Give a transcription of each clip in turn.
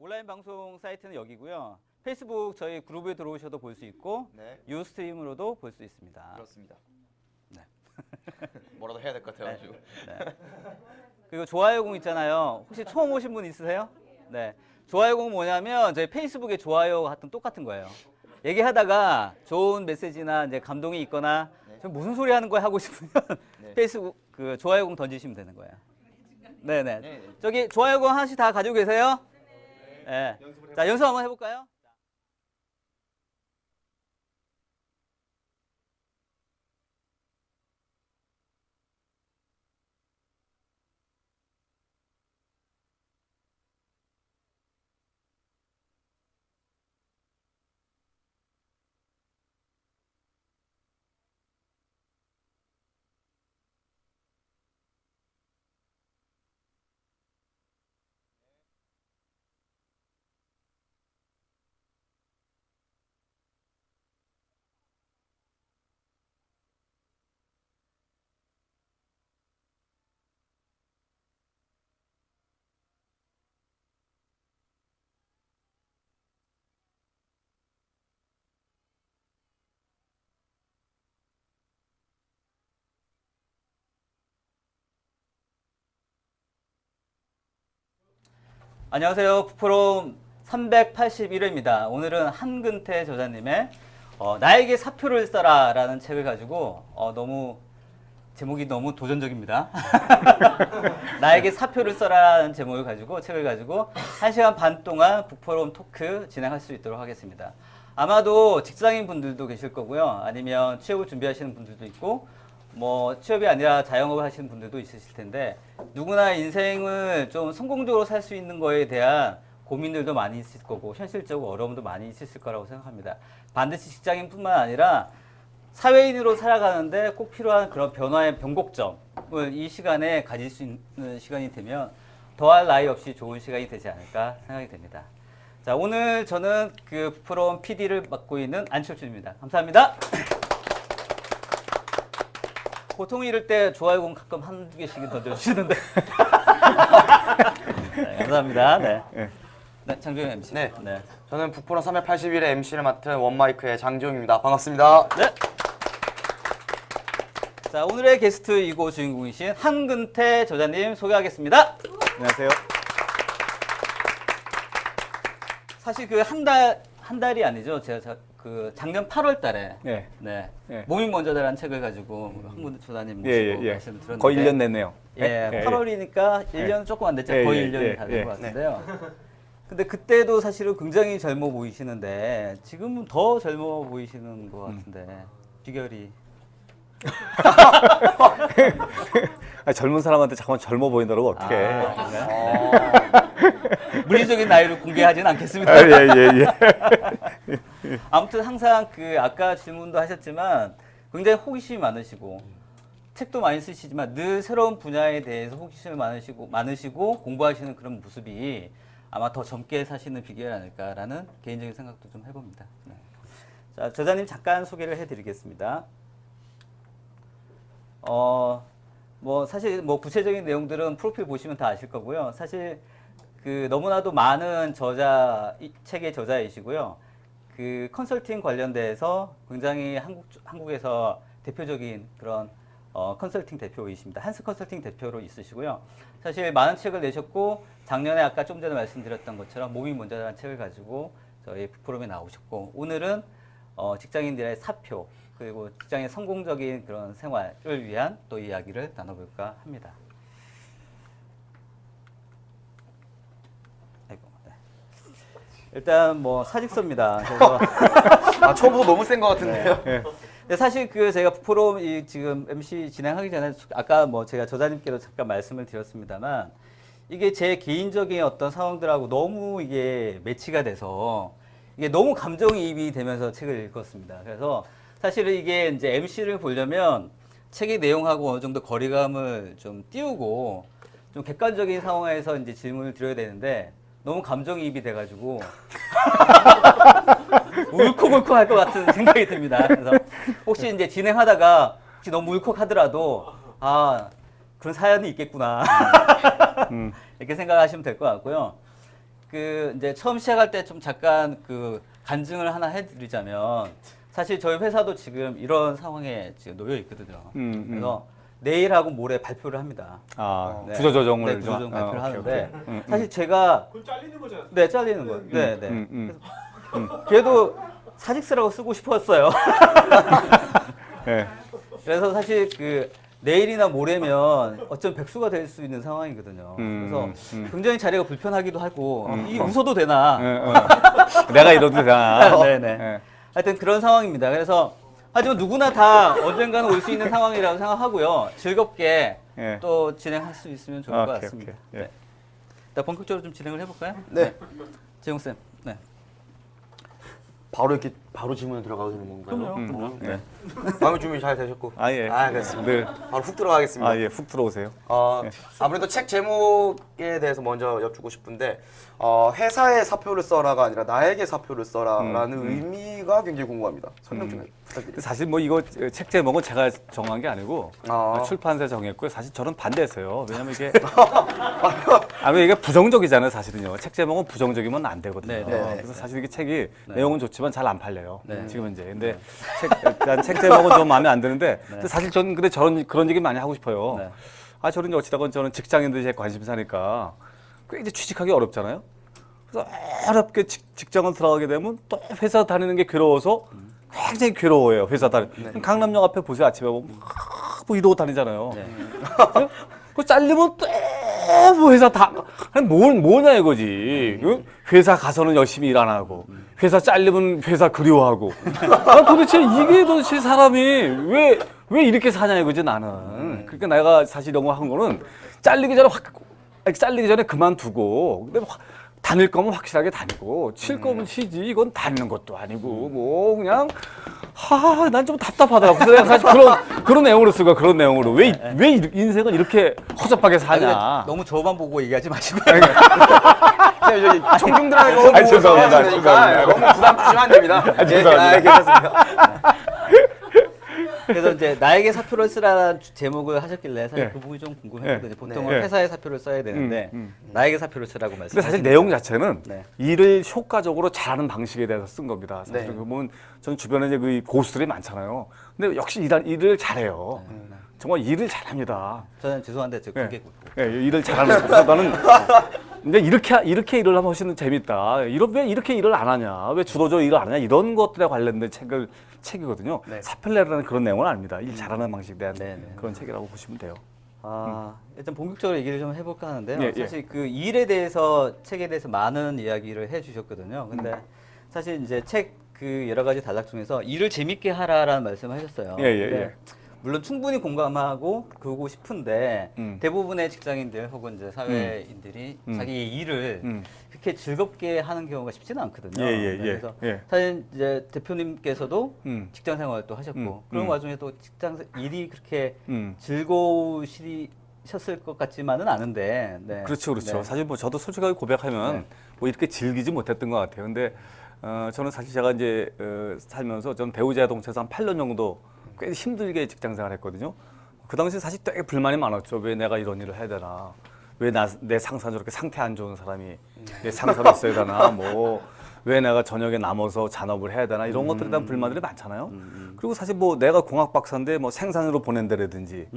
온라인 방송 사이트는 여기고요. 페이스북 저희 그룹에 들어오셔도 볼 수 있고 네. 유스트림으로도 볼 수 있습니다. 그렇습니다. 네. 뭐라도 해야 될 것 같아가지고. 네. 그리고 좋아요공 있잖아요. 혹시 처음 오신 분 있으세요? 네. 좋아요공 뭐냐면 저희 페이스북에 좋아요 같은 똑같은 거예요. 얘기하다가 좋은 메시지나 이제 감동이 있거나 네. 저 무슨 소리 하는 거야 하고 싶으면 네. 페이스북 그 좋아요공 던지시면 되는 거예요. 네네. 네. 저기 좋아요공 하나씩 다 가지고 계세요? 네. 자, 연습 한번 해볼까요? 안녕하세요. 북프롬 381회입니다. 오늘은 한근태 저자님의 나에게 사표를 써라 라는 책을 가지고 제목이 너무 도전적입니다. 나에게 사표를 써라는 제목을 가지고 책을 가지고 1시간 반 동안 북포럼 토크 진행할 수 있도록 하겠습니다. 아마도 직장인 분들도 계실 거고요. 아니면 취업을 준비하시는 분들도 있고 뭐 취업이 아니라 자영업을 하시는 분들도 있으실 텐데 누구나 인생을 좀 성공적으로 살 수 있는 거에 대한 고민들도 많이 있을 거고 현실적으로 어려움도 많이 있을 거라고 생각합니다. 반드시 직장인뿐만 아니라 사회인으로 살아가는데 꼭 필요한 그런 변화의 변곡점을 이 시간에 가질 수 있는 시간이 되면 더할 나위 없이 좋은 시간이 되지 않을까 생각이 됩니다. 자, 오늘 저는 그 프롬 PD를 맡고 있는 안철준입니다. 감사합니다. 보통 이럴 때 좋아요공 가끔 한두 개씩은 던져주시는데. 네, 감사합니다. 네. 네, 장종현 MC. 네. 네. 저는 북프로 381의 MC를 맡은 원마이크의 장지용입니다. 반갑습니다. 네. 자, 오늘의 게스트이고 주인공이신 한근태 저자님 소개하겠습니다. 안녕하세요. 사실 그 한 달이 아니죠. 제가 그 작년 8월 달에 네. 네. 네. 몸이 먼저다라는 책을 가지고 한근태 저자님 모시고 예. 말씀을 들었는데 거의 1년 됐네요. 예, 8월이니까 1년 조금 안 됐죠. 거의 1년이 다 된 것 같은데요. 근데 그때도 사실은 굉장히 젊어 보이시는데 지금은 더 젊어 보이시는 것 같은데 비결이 아니, 젊은 사람한테 잠깐 젊어 보인다고 어떻게? 물리적인 나이를 공개하지는 않겠습니다. 아무튼 항상 그 아까 질문도 하셨지만 굉장히 호기심이 많으시고 책도 많이 쓰시지만 늘 새로운 분야에 대해서 호기심이 많으시고 공부하시는 그런 모습이 아마 더 젊게 사시는 비결이 아닐까라는 개인적인 생각도 좀 해봅니다. 네. 자, 저자님 잠깐 소개를 해드리겠습니다. 뭐 사실 뭐 구체적인 내용들은 프로필 보시면 다 아실 거고요. 사실 그 너무나도 많은 책의 저자이시고요. 그 컨설팅 관련돼서 굉장히 한국에서 대표적인 그런 컨설팅 대표이십니다. 한스 컨설팅 대표로 있으시고요. 사실 많은 책을 내셨고 작년에 아까 좀 전에 말씀드렸던 것처럼 몸이 먼저라는 책을 가지고 저희 북프롬에 나오셨고 오늘은 직장인들의 사표 그리고 직장의 성공적인 그런 생활을 위한 또 이야기를 나눠볼까 합니다. 아이고, 네. 일단 뭐 사직서입니다. 그래서 처음부터 너무 센 것 같은데요. 근데 사실 그 제가 북프롬 지금 MC 진행하기 전에 아까 뭐 제가 저자님께도 잠깐 말씀을 드렸습니다만 이게 제 개인적인 어떤 상황들하고 너무 이게 매치가 돼서 이게 너무 감정이입이 되면서 책을 읽었습니다. 그래서 사실은 이게 이제 MC를 보려면 책의 내용하고 어느 정도 거리감을 좀 띄우고 좀 객관적인 상황에서 이제 질문을 드려야 되는데 너무 감정이입이 돼가지고 울컥울컥 할 것 같은 생각이 듭니다. 그래서 혹시 이제 진행하다가 혹시 너무 울컥하더라도 그런 사연이 있겠구나 이렇게 생각하시면 될 것 같고요. 그 이제 처음 시작할 때 좀 잠깐 그 간증을 하나 해드리자면 사실 저희 회사도 지금 이런 상황에 지금 놓여 있거든요. 그래서 내일하고 모레 발표를 합니다. 아, 네. 구조조정을 네, 구조조정 좀- 발표를 오케이, 하는데 오케이. 사실 제가 그건 잘리는 거잖아. 네 잘리는 거. 네, 네. 그래도 사직서라고 쓰고 싶었어요. 네. 그래서 사실 그 내일이나 모레면 어쩜 백수가 될 수 있는 상황이거든요. 그래서 굉장히 자리가 불편하기도 하고 이게 웃어도 되나? 내가 이러도 되나? 네네. 네. 하여튼 그런 상황입니다. 그래서 하지만 누구나 다 언젠가는 올 수 있는 상황이라고 생각하고요. 즐겁게 예. 또 진행할 수 있으면 좋을 것 오케이, 같습니다. 오케이. 예. 네. 일단 본격적으로 좀 진행을 해볼까요? 네. 재용 쌤. 네. 바로 이렇게 바로 질문에 들어가도 되는 건가요? 그럼요. 네. 마음의 준비 잘 되셨고. 아, 예. 알겠습니다. 늘. 바로 훅 들어가겠습니다. 아, 예. 훅 들어오세요. 아무래도 책 제목에 대해서 먼저 여쭙고 싶은데 회사의 사표를 써라가 아니라 나에게 사표를 써라라는 의미가 굉장히 궁금합니다. 설명 좀 부탁드립니다. 사실 뭐 이거 책 제목은 제가 정한 게 아니고 출판사 정했고요. 사실 저는 반대했어요. 왜냐면 이게 이게 부정적이잖아요. 사실은요. 책 제목은 부정적이면 안 되거든요. 네, 네, 네. 그래서 사실 이게 책이 내용은 좋지만 잘 안 팔려요. 네. 지금 현재. 근데 책 제목은 좀 마음에 안 드는데 근데 사실 저는 근데 그런 얘기 많이 하고 싶어요. 네. 저는 어찌다건 저는 직장인들이 제 관심사니까 굉장히 취직하기 어렵잖아요. 그래서 어렵게 직장을 들어가게 되면 또 회사 다니는 게 괴로워서 굉장히 괴로워해요. 회사 강남역 앞에 보세요. 아침에 뭐 이러고 다니잖아요. 네. 그 잘리면 또 뭐 회사 아니 뭐냐 이거지. 응? 회사 가서는 열심히 일 안 하고 회사 잘리면 회사 그리워하고. 도대체 이게 도대체 사람이 왜 이렇게 사냐 이거지 나는. 그러니까 내가 사실 영어한 거는 잘리기 전에 그만두고 근데 다닐 거면 확실하게 다니고 칠 거면 치지 이건 다니는 것도 아니고 뭐 그냥 난 좀 답답하더라고. 그래서 내가 사실 그런 내용으로 쓴 거야. 그런 내용으로 왜 인생을 이렇게 허접하게 사냐. 너무 저만 보고 얘기하지 마시고. 청중들한테 너무 아니, 죄송합니다. 죄송합니다. 너무 부담 주시면 안 됩니다. 죄송합니다. 괜찮습니다. 그래서 이제 나에게 사표를 쓰라는 제목을 하셨길래 사실 예. 그 부분이 좀 궁금했거든요. 예. 보통은 네. 회사에 사표를 써야 되는데 나에게 사표를 쓰라고 말씀. 근데 사실 내용 자체는 네. 일을 효과적으로 잘하는 방식에 대해서 쓴 겁니다. 사실 네. 보면 전 주변에 이제 그 고수들이 많잖아요. 근데 역시 일을 잘해요. 정말 일을 잘합니다. 저는 죄송한데 저 예. 그게 예, 일을 잘하는 그래서 나는 근데 이렇게 일을 하면 훨씬 재밌다. 왜 이렇게 일을 안 하냐? 왜 주도적으로 일을 안 하냐? 이런 것들에 관련된 책이거든요. 네. 사펠레라는 그런 내용은 아닙니다. 일 잘하는 방식에 대한 네, 네. 그런 책이라고 보시면 돼요. 일단 본격적으로 얘기를 좀 해볼까 하는데요. 예, 예. 사실 그 일에 대해서 책에 대해서 많은 이야기를 해주셨거든요. 근데 사실 이제 책 그 여러 가지 단락 중에서 일을 재밌게 하라라는 말씀을 하셨어요. 예, 예, 근데 예. 물론 충분히 공감하고 그러고 싶은데 음. 대부분의 직장인들 혹은 이제 사회인들이 자기 일을 그렇게 즐겁게 하는 경우가 쉽지는 않거든요. 예, 예, 예. 그래서 예. 사실 이제 대표님께서도 직장 생활도 하셨고 그런 음. 와중에 또 일이 그렇게 음. 즐거우셨을 것 같지만은 않은데. 네. 그렇죠. 네. 사실 뭐 저도 솔직하게 고백하면 네. 뭐 이렇게 즐기지 못했던 것 같아요. 근데 저는 사실 제가 이제 살면서 전 대우자동차에서 한 8년 정도 꽤 힘들게 직장 생활했거든요. 그 당시 사실 되게 불만이 많았죠. 왜 내가 이런 일을 해야 되나? 왜 내 상사 저렇게 상태 안 좋은 사람이 내 상사로 있어야 되나? 뭐 왜 내가 저녁에 남아서 잔업을 해야 되나? 이런 것들에 대한 불만들이 많잖아요. 그리고 사실 뭐 내가 공학 박사인데 뭐 생산으로 보낸다라든지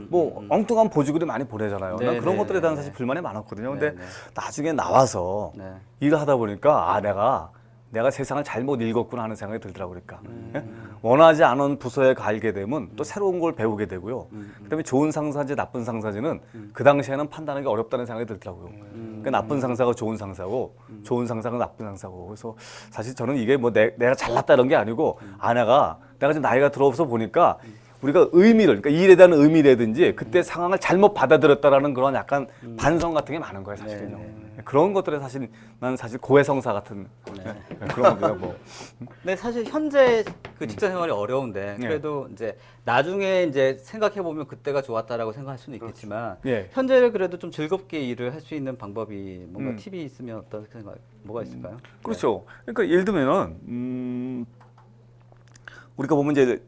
뭐 엉뚱한 보직으로 많이 보내잖아요. 네, 난 그런 네, 것들에 대한 네, 사실 네. 불만이 많았거든요. 근데 네, 네. 나중에 나와서 네. 일을 하다 보니까 내가 세상을 잘못 읽었구나 하는 생각이 들더라고요. 그러니까 예? 원하지 않은 부서에 가게 되면 또 새로운 걸 배우게 되고요. 그다음에 좋은 상사인지 나쁜 상사인지는 그 당시에는 판단하기 어렵다는 생각이 들더라고요. 그러니까 나쁜 상사가 좋은 상사고 좋은 상사가 나쁜 상사고. 그래서 사실 저는 이게 뭐 내가 잘났다 이런 게 아니고 내가 좀 나이가 들어서 보니까 우리가 그러니까 일에 대한 의미라든지 그때 상황을 잘못 받아들였다라는 그런 약간 반성 같은 게 많은 거예요, 사실은요. 그런 것들에 사실 나는 사실 고해성사 같은 그런 겁니다. 뭐. 근데 사실 현재 그 직장 생활이 어려운데 예. 그래도 이제 나중에 이제 생각해 보면 그때가 좋았다라고 생각할 수는 있겠지만 예. 현재를 그래도 좀 즐겁게 일을 할 수 있는 방법이 뭔가 팁이 있으면 어떤 생각 뭐가 있을까요? 그렇죠. 그러니까 예를 들면은 우리가 보면 이제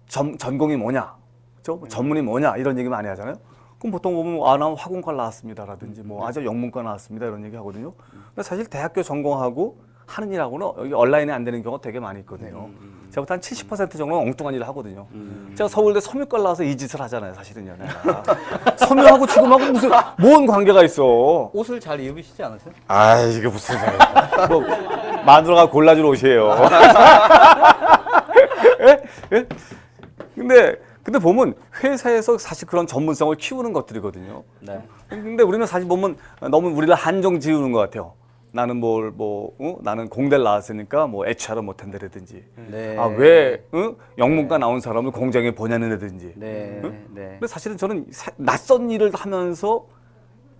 전공이 뭐냐, 그렇죠? 전문이 뭐냐 이런 얘기 많이 하잖아요. 그럼 보통 보면 아, 난 화공과 나왔습니다라든지 뭐 아저 영문과 나왔습니다 이런 얘기 하거든요. 근데 사실 대학교 전공하고 하는 일하고는 여기 온라인에 안 되는 경우가 되게 많이 있거든요. 제가 한 70% 정도는 엉뚱한 일을 하거든요. 제가 서울대 섬유과 나와서 이 짓을 하잖아요, 사실은요. 내가. 섬유하고 지금하고 무슨 뭔 관계가 있어? 옷을 잘 입으시지 않으세요? 아, 이게 무슨 뭐 마누라가 골라준 옷이에요. 예? 예? 근데 보면 회사에서 사실 그런 전문성을 키우는 것들이거든요. 네. 근데 우리는 사실 보면 너무 우리를 한정 지우는 것 같아요. 나는 나는 공대를 나왔으니까 뭐 HR을 못한다라든지. 네. 아, 왜 영문과 나온 사람을 공장에 보내느라든지. 네. 응? 네. 근데 사실은 저는 낯선 일을 하면서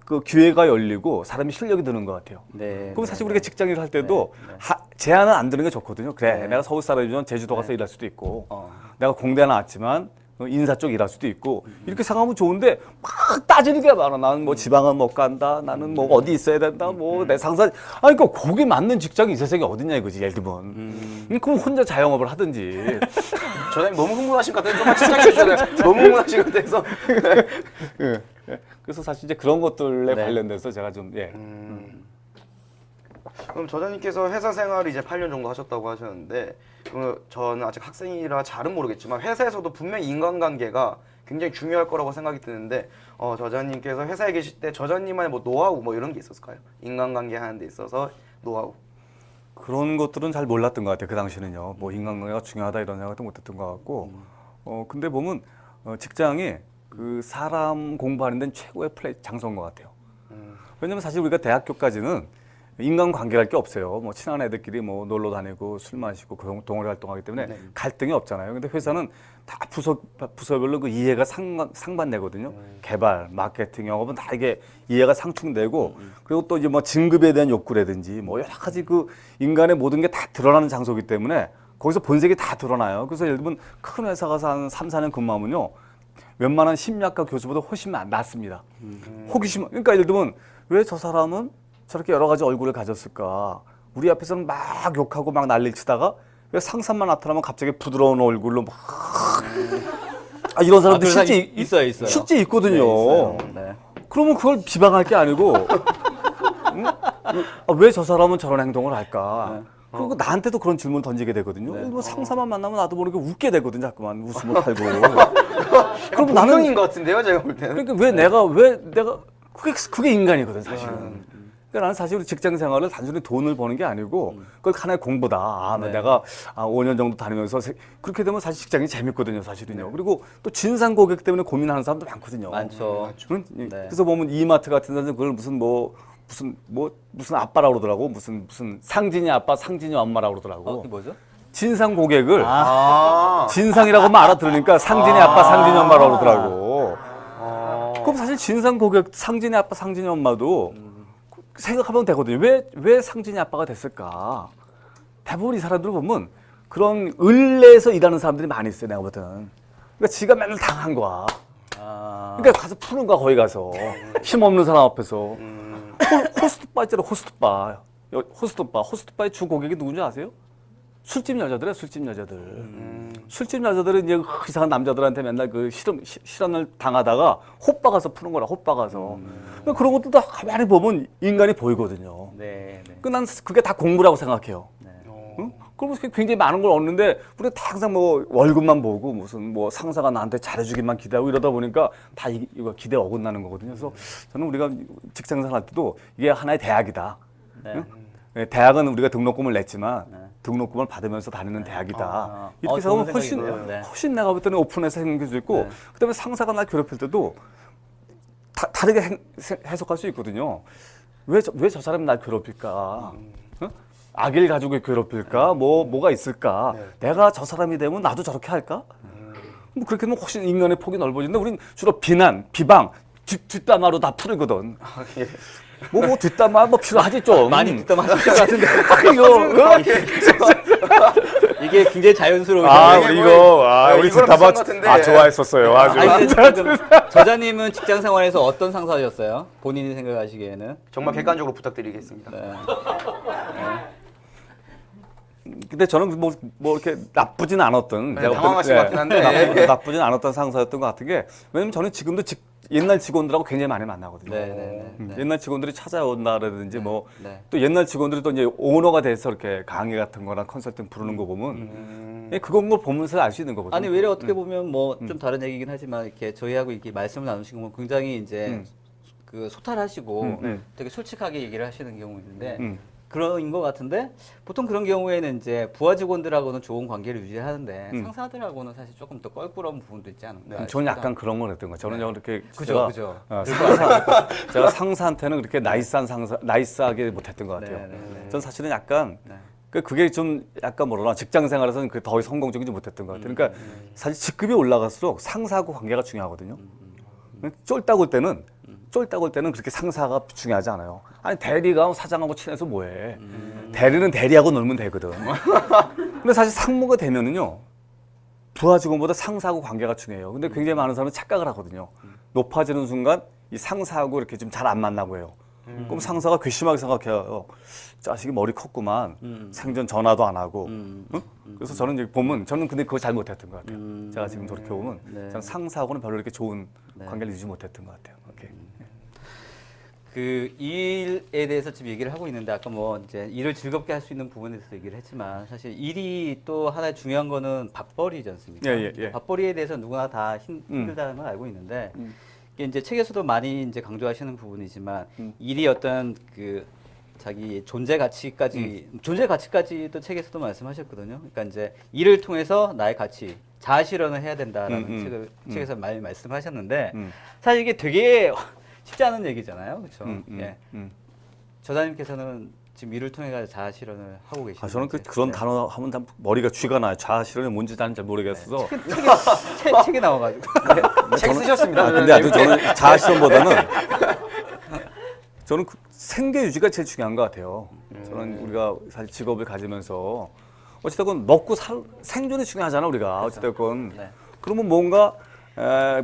그 기회가 열리고 사람이 실력이 드는 것 같아요. 네. 그럼 사실 우리가 직장 일을 할 때도 네. 제안은 안 드는 게 좋거든요. 그래, 네. 내가 서울 사람이면 제주도 가서 일할 수도 있고, 어. 내가 공대 나왔지만 인사 쪽 일할 수도 있고 이렇게 생각하면 좋은데 막 따지는 게 많아. 나는 뭐 지방은 못 간다. 나는 뭐 어디 있어야 된다. 뭐 내 상사. 아니 그러니까 거기 맞는 직장이 이 세상에 어딨냐 이거지. 예를 들면. 그럼 혼자 자영업을 하든지. 저장님 너무 흥분하신 것 같아요. 좀만 시작해 주세요. 너무 흥분하신 것 같아서. 예. 그래서 사실 이제 그런 것들에 네. 관련돼서 제가 좀 예. 그럼 저자님께서 회사 생활을 이제 8년 정도 하셨다고 하셨는데, 저는 아직 학생이라 잘은 모르겠지만 회사에서도 분명히 인간관계가 굉장히 중요할 거라고 생각이 드는데, 저자님께서 회사에 계실 때 저자님만의 뭐 노하우 뭐 이런 게 있었을까요? 인간관계 하는 데 있어서 노하우. 그런 것들은 잘 몰랐던 것 같아요. 그 당시는요. 뭐 인간관계가 중요하다 이런 생각도 못했던 것 같고. 근데 보면 직장이 그 사람 공부하는 데는 최고의 플레이 장소인 것 같아요. 왜냐면 사실 우리가 대학교까지는 인간관계랄 게 없어요. 뭐 친한 애들끼리 뭐 놀러 다니고 술 마시고 그 동호회 활동하기 때문에 네. 갈등이 없잖아요. 근데 회사는 다 부서별로 그 이해가 상반되거든요. 개발, 마케팅, 영업은 다 이게 이해가 상충되고 그리고 또 이제 뭐 진급에 대한 욕구라든지 뭐 여러 가지 그 인간의 모든 게 다 드러나는 장소이기 때문에 거기서 본색이 다 드러나요. 그래서 예를 들면 큰 회사 가서 한 3, 4년 근무하면요. 웬만한 심리학과 교수보다 훨씬 낫습니다. 호기심. 그러니까 예를 들면 왜 저 사람은 저렇게 여러 가지 얼굴을 가졌을까? 우리 앞에서는 막 욕하고 막 난리를 치다가 왜 상사만 나타나면 갑자기 부드러운 얼굴로 막 이런 사람들 그런 실제 사람이 있어요. 실제 있거든요. 네, 있어요. 네. 그러면 그걸 비방할 게 아니고 왜 저 사람은 저런 행동을 할까? 그리고 나한테도 그런 질문을 던지게 되거든요. 뭐 상사만 만나면 나도 모르게 웃게 되거든요. 자꾸만 웃음을 팔고. 그럼 나는 본능인 것 같은데요, 제가 볼 때는. 그러니까 왜 내가 그게 인간이거든 사실은. 그러니까 나는 사실 우리 직장 생활을 단순히 돈을 버는 게 아니고 그걸 하나의 공부다. 네. 내가 5년 정도 다니면서 그렇게 되면 사실 직장이 재밌거든요, 사실은요. 그리고 또 진상 고객 때문에 고민하는 사람도 많거든요. 많죠. 응? 네. 그래서 보면 이마트 같은 데는 그걸 무슨 아빠라고 그러더라고. 무슨 상진이 아빠, 상진이 엄마라고 그러더라고. 이게 뭐죠? 진상 고객을 아. 진상이라고 하면 알아들으니까 상진이 아빠, 상진이 엄마라고 그러더라고. 그럼 사실 진상 고객, 상진이 아빠, 상진이 엄마도 생각하면 되거든요. 왜 상진이 아빠가 됐을까? 대부분 이 사람들을 보면 그런 을내에서 일하는 사람들이 많이 있어요, 내가 볼 때는. 그러니까 지가 맨날 당한 거야. 그러니까 가서 푸는 거야, 거기 가서. 힘없는 사람 앞에서. 호스트바 있잖아, 호스트바. 호스트바의 주 고객이 누군지 아세요? 술집 여자들이야, 술집 여자들. 술집 여자들은 이제 이상한 남자들한테 맨날 그 실언을 당하다가 호빠 가서 푸는 거라, 호빠 가서. 그러니까 그런 것도 다 가만히 보면 인간이 보이거든요. 네. 네. 난 그게 다 공부라고 생각해요. 네. 응? 그러면 굉장히 많은 걸 얻는데 우리가 다 항상 뭐 월급만 보고 무슨 뭐 상사가 나한테 잘해주기만 기대하고 이러다 보니까 다 이거 기대에 어긋나는 거거든요. 그래서 저는 우리가 직장생활 할 때도 이게 하나의 대학이다. 네. 응? 네, 대학은 우리가 등록금을 냈지만 네. 등록금을 받으면서 다니는 대학이다. 좋은 이렇게 생각하면 생각이네요. 네. 훨씬 내가 볼 때는 오픈해서 생각할 수 있고 네. 그다음에 상사가 날 괴롭힐 때도 다르게 해석할 수 있거든요. 왜 저 사람이 날 괴롭힐까? 응? 악일 가지고 괴롭힐까? 뭐가 있을까? 내가 저 사람이 되면 나도 저렇게 할까? 뭐 그렇게 되면 훨씬 인간의 폭이 넓어진다. 우린 주로 비난, 비방, 뒷담화로 다 풀거든. 예. 뭐 뒷담화 뭐 필요하지 좀. 많이 뒷담화하실 것 같은데. 이거 이게 굉장히 자연스러운 우리 이거랑 뒷담화 비슷한 것 같은데. 좋아했었어요. 아주. 아니, 근데 지금 저자님은 직장 생활에서 어떤 상사셨어요? 본인이 생각하시기에는? 정말 객관적으로 부탁드리겠습니다. 네. 근데 저는 뭐 이렇게 나쁘진 않았던 네, 당황하신 것 같긴 한데. 나쁘진 않았던 상사였던 것 같은 게 왜냐면 저는 지금도 옛날 직원들하고 굉장히 많이 만나거든요. 네. 옛날 직원들이 찾아온다라든지 뭐 네. 또 옛날 직원들이 또 이제 오너가 돼서 이렇게 강의 같은 거나 컨설팅 부르는 거 보면 그건 걸 보면서 알 수 있는 거거든요. 아니 외래 어떻게 보면 뭐 좀 다른 얘기긴 하지만 이렇게 저희하고 이렇게 말씀을 나누신 거 보면 굉장히 이제 그 소탈하시고 되게 솔직하게 얘기를 하시는 경우 있는데 그런 것 같은데 보통 그런 경우에는 이제 부하 직원들하고는 좋은 관계를 유지하는데 상사들하고는 사실 조금 더 껄끄러운 부분도 있지 않을까? 저는 약간 그런 걸 했던 거예요. 저는 이렇게 그죠. 제가 상사한테는 그렇게 나이스하게 못했던 것 같아요. 전 사실은 약간 그게 좀 약간 뭐라 직장 생활에서는 그 더 성공적이지 못했던 것 같아요. 그러니까 사실 직급이 올라갈수록 상사하고 관계가 중요하거든요. 쫄딱 올 때는 그렇게 상사가 중요하지 않아요. 아니 대리가 사장하고 친해서 뭐해? 대리는 대리하고 놀면 되거든. 근데 사실 상무가 되면은요 부하 직원보다 상사하고 관계가 중요해요. 근데 굉장히 많은 사람은 착각을 하거든요. 높아지는 순간 이 상사하고 이렇게 좀 잘 안 만나고 해요. 그럼 상사가 괘씸하게 생각해요. 자식이 머리 컸구만. 생전 전화도 안 하고. 응? 그래서 저는 이제 보면 저는 근데 그걸 잘 못했던 것 같아요. 제가 지금 돌이켜 보면 저는 상사하고는 별로 이렇게 좋은 관계를 유지 못했던 것 같아요. 오케이. 그 일에 대해서 지금 얘기를 하고 있는데 아까 뭐 이제 일을 즐겁게 할 수 있는 부분에 대해서 얘기를 했지만 사실 일이 또 하나의 중요한 거는 밥벌이지 않습니까? 예. 밥벌이에 대해서 누구나 다 힘들다는 걸 알고 있는데 이게 이제 책에서도 많이 이제 강조하시는 부분이지만 일이 어떤 그 자기 존재 가치까지도 책에서도 말씀하셨거든요. 그러니까 이제 일을 통해서 나의 가치, 자아 실현을 해야 된다라는 책에서 많이 말씀하셨는데 사실 이게 되게 쉽지 않은 얘기잖아요, 그렇죠? 예. 저자님께서는 지금 일을 통해 가지고 자아 실현을 하고 계시는. 저는 그런 단어 하면 다 머리가 쥐가 나요. 자아 실현이 뭔지 잘 모르겠어서. 책에 나와가지고. 책 쓰셨습니다. 근데 아주 저는 자아 실현보다는 저는 생계 유지가 제일 중요한 것 같아요. 저는 우리가 사실 직업을 가지면서 어찌됐건 먹고 생존이 중요하잖아 우리가 어찌됐건. 그러면 뭔가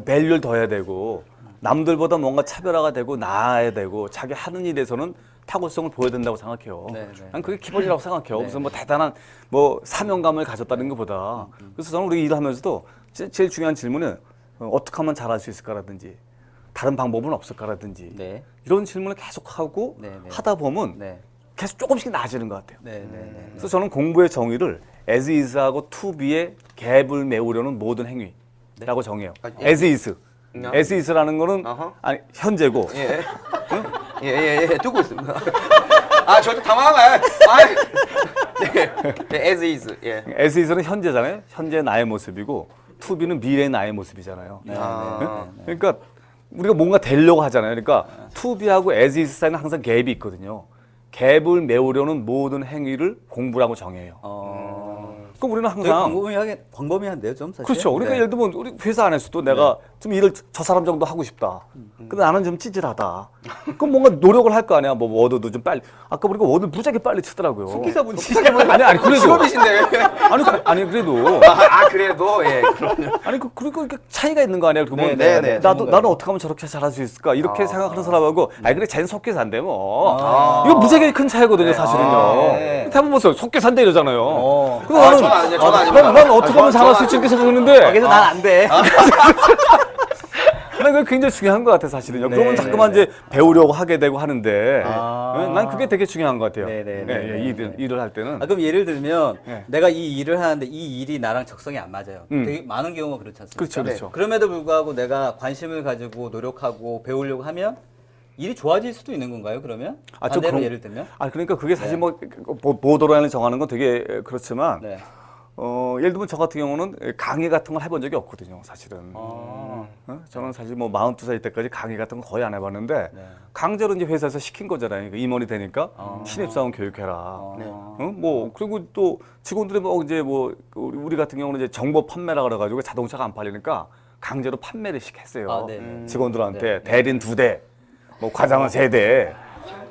밸류를 더 해야 되고. 남들보다 뭔가 차별화가 되고 나아야 되고 자기 하는 일에서는 탁월성을 보여야 된다고 생각해요. 난 그게 기본이라고 생각해요. 무슨 뭐 대단한 뭐 사명감을 가졌다는 것보다. 그래서 저는 우리 일하면서도 제일 중요한 질문은 어떻게 하면 잘할 수 있을까라든지 다른 방법은 없을까라든지 이런 질문을 계속하고 하다 보면 계속 조금씩 나아지는 것 같아요. 그래서 저는 공부의 정의를 as is하고 to be의 갭을 메우려는 모든 행위라고 정해요. as is. as is라는 거는 아니 현재고. 예, 듣고 있습니다. 저도 당황해요. as is. 예. as is는 현재잖아요. 현재 나의 모습이고 to be는 미래의 나의 모습이잖아요. 그러니까 우리가 뭔가 되려고 하잖아요. 그러니까 to be하고 as is 사이는 항상 갭이 있거든요. 갭을 메우려는 모든 행위를 공부라고 정해요. 그럼 우리는 항상 광범위한데요, 좀 사실. 그렇죠. 그러니까 예를 들면 우리 회사 안에서도 내가 좀 일을 저 사람 정도 하고 싶다. 근데 나는 좀 찌질하다. 그럼 뭔가 노력을 할 거 아니야. 뭐 워드도 좀 빨리. 아까 우리가 워드 무지하게 빨리 치더라고요. 속기사분 아니 그래도 직업이신데. 아니 그래도 그래도 예. 그럼요. 아니 그리고 이렇게 차이가 있는 거 아니야. 그러면 네. 나는 어떻게 하면 저렇게 잘할 수 있을까 이렇게 생각하는 사람하고 아니 그래 쟤는 속기사인데 뭐 이거 무지하게 큰 차이거든요 사실은요. 대부분 보세요 속기사인데 이러잖아요. 그래서 나는 난 어떻게 하면 잘할 수 있지 이렇게 생각했는데 그래서 난 안 돼. 난 그게 굉장히 중요한 것 같아 사실은요. 그러면 자꾸만 이제 배우려고 하게 되고 하는데 난 그게 되게 중요한 것 같아요. 일을 할 때는. 그럼 예를 들면 내가 이 일을 하는데 이 일이 나랑 적성이 안 맞아요. 되게 많은 경우가 그렇지 않습니까? 그렇죠. 그럼에도 불구하고 내가 관심을 가지고 노력하고 배우려고 하면 일이 좋아질 수도 있는 건가요? 그러면 반대로 예를 들면? 그러니까 그게 사실 뭐 보도라인을 정하는 건 되게 그렇지만. 예를 들면 저 같은 경우는 강의 같은 걸 해본 적이 없거든요, 사실은. 저는 사실 뭐 42살 때까지 강의 같은 거 거의 안 해봤는데 강제로 이제 회사에서 시킨 거잖아요. 임원이 되니까 신입사원 교육해라. 뭐 그리고 또 직원들이 뭐 이제 뭐 우리 같은 경우는 이제 정보 판매라 그래가지고 자동차가 안 팔리니까 강제로 판매를 시켰어요. 직원들한테 대리인 2대, 뭐 과장은 3대.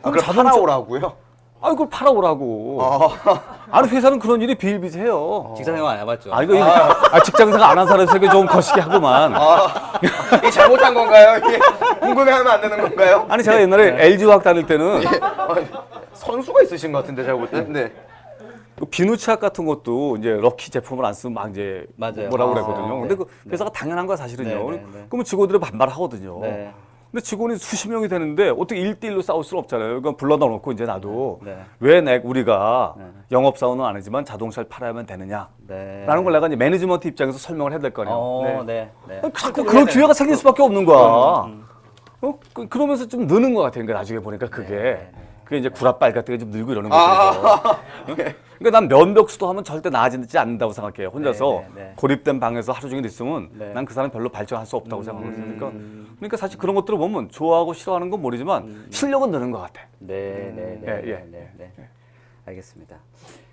그걸 팔아오라고요? 그걸 팔아오라고. 아니 회사는 그런 일이 비일비재해요. 직장생활 안 해봤죠. 직장생활 안 한 사람 세계 좀 거시기 하구만. 이게 잘못한 건가요? 이게 궁금해하면 안 되는 건가요? 아니 제가 옛날에 LG 화학 다닐 때는 선수가 있으신 것 같은데 제가 볼 때. 그 비누 치약 같은 것도 이제 럭키 제품을 안 쓰면 막 이제 맞아요. 뭐라고 아, 그랬거든요. 근데 네. 그 회사가 당연한 거야 사실은요. 네, 네, 네. 그러면 직원들이 반발하거든요. 네. 근데 직원이 수십 명이 되는데 어떻게 1대1로 싸울 수는 없잖아요. 그러니까 불러다 놓고 이제 나도 네. 왜 우리가 네. 영업사원은 아니지만 자동차를 팔아야만 되느냐. 네. 라는 걸 내가 이제 매니지먼트 입장에서 설명을 해야 될 거 아니에요. 네. 네. 자꾸 그런 기회가 생길 수밖에 없는 거야. 그러면서 좀 느는 것 같아요. 그러니까 나중에 보니까 그게 이제 구라빨 같은 게 좀 늘고 이러는 거죠. 그러니까 난 면벽수도 하면 절대 나아지지 않는다고 생각해요. 혼자서 네. 고립된 방에서 하루 종일 있으면 네. 난 그 사람 별로 발전할 수 없다고 생각하거든요. 그러니까 사실 그런 것들을 보면 좋아하고 싫어하는 건 모르지만 실력은 느는 것 같아. 네. 알겠습니다.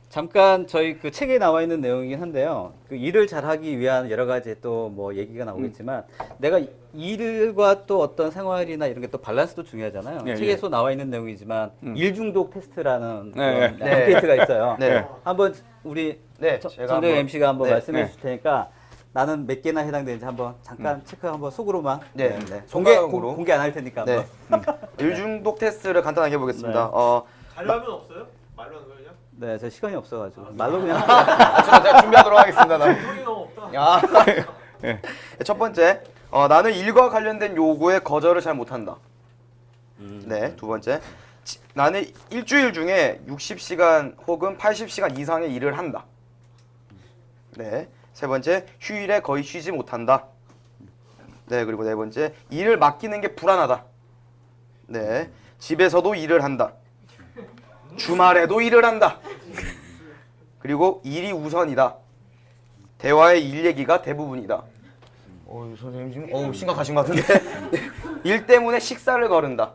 잠깐 저희 그 책에 나와 있는 내용이긴 한데요. 그 일을 잘하기 위한 여러 가지 또 뭐 얘기가 나오겠지만 내가 일과 또 어떤 생활이나 이런 게 또 밸런스도 중요하잖아요. 예, 책에서 나와 있는 내용이지만 일 중독 테스트라는 네, 그런 ऍ플리케이트가 있어요. 네. 한번 우리 네, 정- 제가 정대영 한번- MC가 한번 네. 말씀해 주실 테니까 나는 몇 개나 해당되는지 한번 잠깐 체크 한번 속으로만 네. 공개 손가락으로. 안 할 테니까 네. 한번. 일중독 테스트를 간단하게 해보겠습니다. 네. 자료화면 없어요? 말로 하는 거냐? 네, 저 시간이 없어가지고 말로 그냥 제가 준비하도록 하겠습니다. 형이 너무 없다. 아. 첫 번째, 나는 일과 관련된 요구에 거절을 잘 못한다. 네, 두 번째, 나는 일주일 중에 60시간 혹은 80시간 이상의 일을 한다. 네, 세 번째, 휴일에 거의 쉬지 못한다. 네, 그리고 네 번째, 일을 맡기는 게 불안하다. 네, 집에서도 일을 한다. 주말에도 일을 한다. 그리고 일이 우선이다. 대화의 일 얘기가 대부분이다. 선생님 지금 심각하신 것 같은데. 일 때문에 식사를 거른다.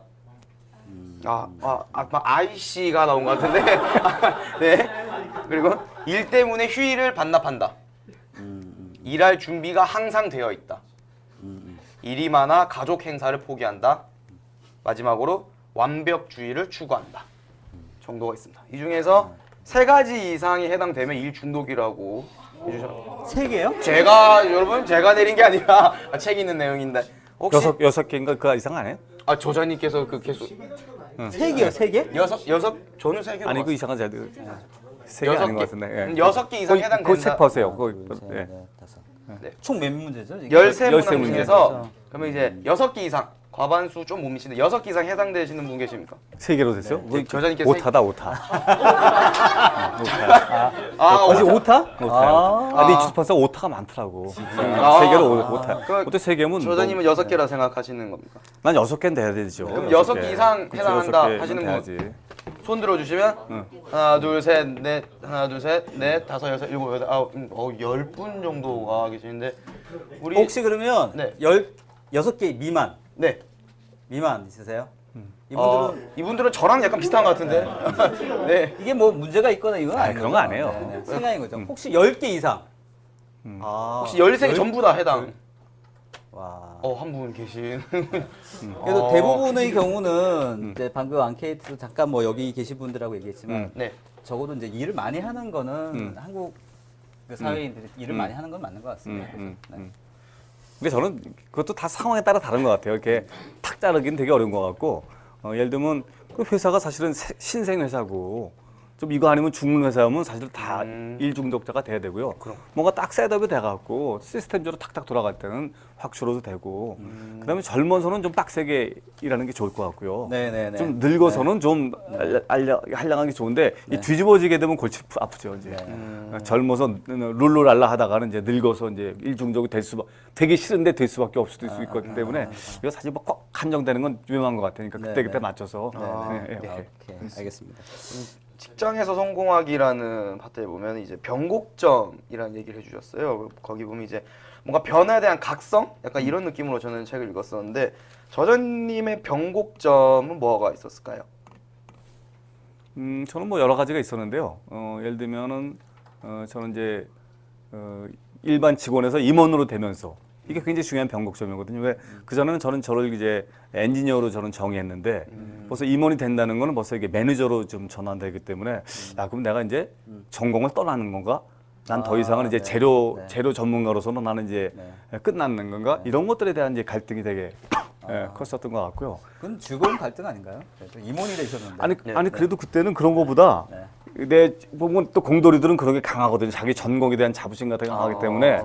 아이씨가 나온 것 같은데. 네. 그리고 일 때문에 휴일을 반납한다. 일할 준비가 항상 되어 있다. 일이 많아 가족 행사를 포기한다. 마지막으로 완벽주의를 추구한다. 정도가 있습니다. 이 중에서 세 가지 이상이 해당되면 일 중독이라고 해주셨습니다. 세 개요? 제가 내린 게 아니라 책에 있는 내용인데 혹시 여섯 개인가 그 이상 안 해요? 조자님께서 그 개수 세 개요, 세 개? 여섯 저는 세 개. 아니 그 이상한 세개 아닌 것 같은데. 예. 6개 이상 그거 해당된다. 책 보세요. 네, 예. 다섯. 네. 총 몇 문제죠? 이게? 13문항 열세 문제. 중에서 그러면 이제 6개 이상 과반수 좀 못 미치는데 6개 이상 해당되시는 분 계십니까? 세 개로 됐어요? 네, 저자님께서 오타다 오타. 어제 오타? 근데 이 주스판서 오타가 많더라고. 세 개로 오타. 그럼 어떻게 세 개면? 저자님은 6개라 생각하시는 겁니까? 난 6개는 돼야 되죠. 그럼 여섯 6개 개. 이상 그치, 해당한다 6개 하시는 분. 돼야지. 손 들어주시면 하나 둘 셋 넷 하나 둘 셋 넷 다섯 여섯 일곱 여덟 아홉 10분 정도가 계시는데 우리 혹시 그러면 네. 16개 미만 있으세요? 이분들은 저랑 약간 비슷한 것 같은데. 네. 이게 뭐 문제가 있거나 이건 아니, 아닌 그런 거죠? 거 아니에요. 네, 생각인 거죠. 혹시 10개 이상? 혹시 13개 전부 다 해당. 와. 한 분 계신. 그래도 대부분의 경우는 이제 방금 앙케이트도 잠깐 뭐 여기 계신 분들하고 얘기했지만 네. 적어도 이제 일을 많이 하는 거는 한국 그 사회인들이 일을 많이 하는 건 맞는 것 같습니다. 네. 근데 저는 그것도 다 상황에 따라 다른 것 같아요. 이렇게 탁 자르기는 되게 어려운 것 같고, 예를 들면 그 회사가 사실은 신생 회사고, 좀 이거 아니면 죽는 회사면 사실 다 일중독자가 돼야 되고요. 뭔가 딱 셋업이 돼갖고 시스템적으로 탁탁 돌아갈 때는 확 줄어도 되고, 그다음에 젊어서는 좀 빡세게 일하는 게 좋을 것 같고요. 네네네. 좀 늙어서는 좀 한량한 게 좋은데 이 뒤집어지게 되면 골치 아프죠 이제. 젊어서 룰루랄라 하다가는 이제 늙어서 이제 일중독이 될 되게 싫은데 될 수밖에 없을 수도 있기 때문에 이거 사실 뭐 꼭 한정되는 건 위험한 것 같으니까 그때 맞춰서. 이렇게. 오케이. 알겠습니다. 직장에서 성공하기라는 파트에 보면 이제 변곡점이라는 얘기를 해주셨어요. 거기 보면 이제 뭔가 변화에 대한 각성? 약간 이런 느낌으로 저는 책을 읽었었는데 저자님의 변곡점은 뭐가 있었을까요? 저는 뭐 여러 가지가 있었는데요. 예를 들면은 저는 이제 일반 직원에서 임원으로 되면서 이게 굉장히 중요한 변곡점이거든요. 왜 그전에는 저를 이제 엔지니어로 저는 정의했는데 벌써 임원이 된다는 거는 벌써 이게 매니저로 좀 전환되기 때문에 그럼 내가 이제 전공을 떠나는 건가? 난 더 이상은 이제 재료 전문가로서는 나는 이제 끝나는 건가? 이런 것들에 대한 이제 갈등이 되게 예, 컸었던 것 같고요. 그건 즐거운 갈등 아닌가요? 그래도 임원이 되셨는데. 아니 그래도 그때는 그런 거보다 네. 내 보면 또 공돌이들은 그런 게 강하거든요. 자기 전공에 대한 자부심 같은 게 강하기 때문에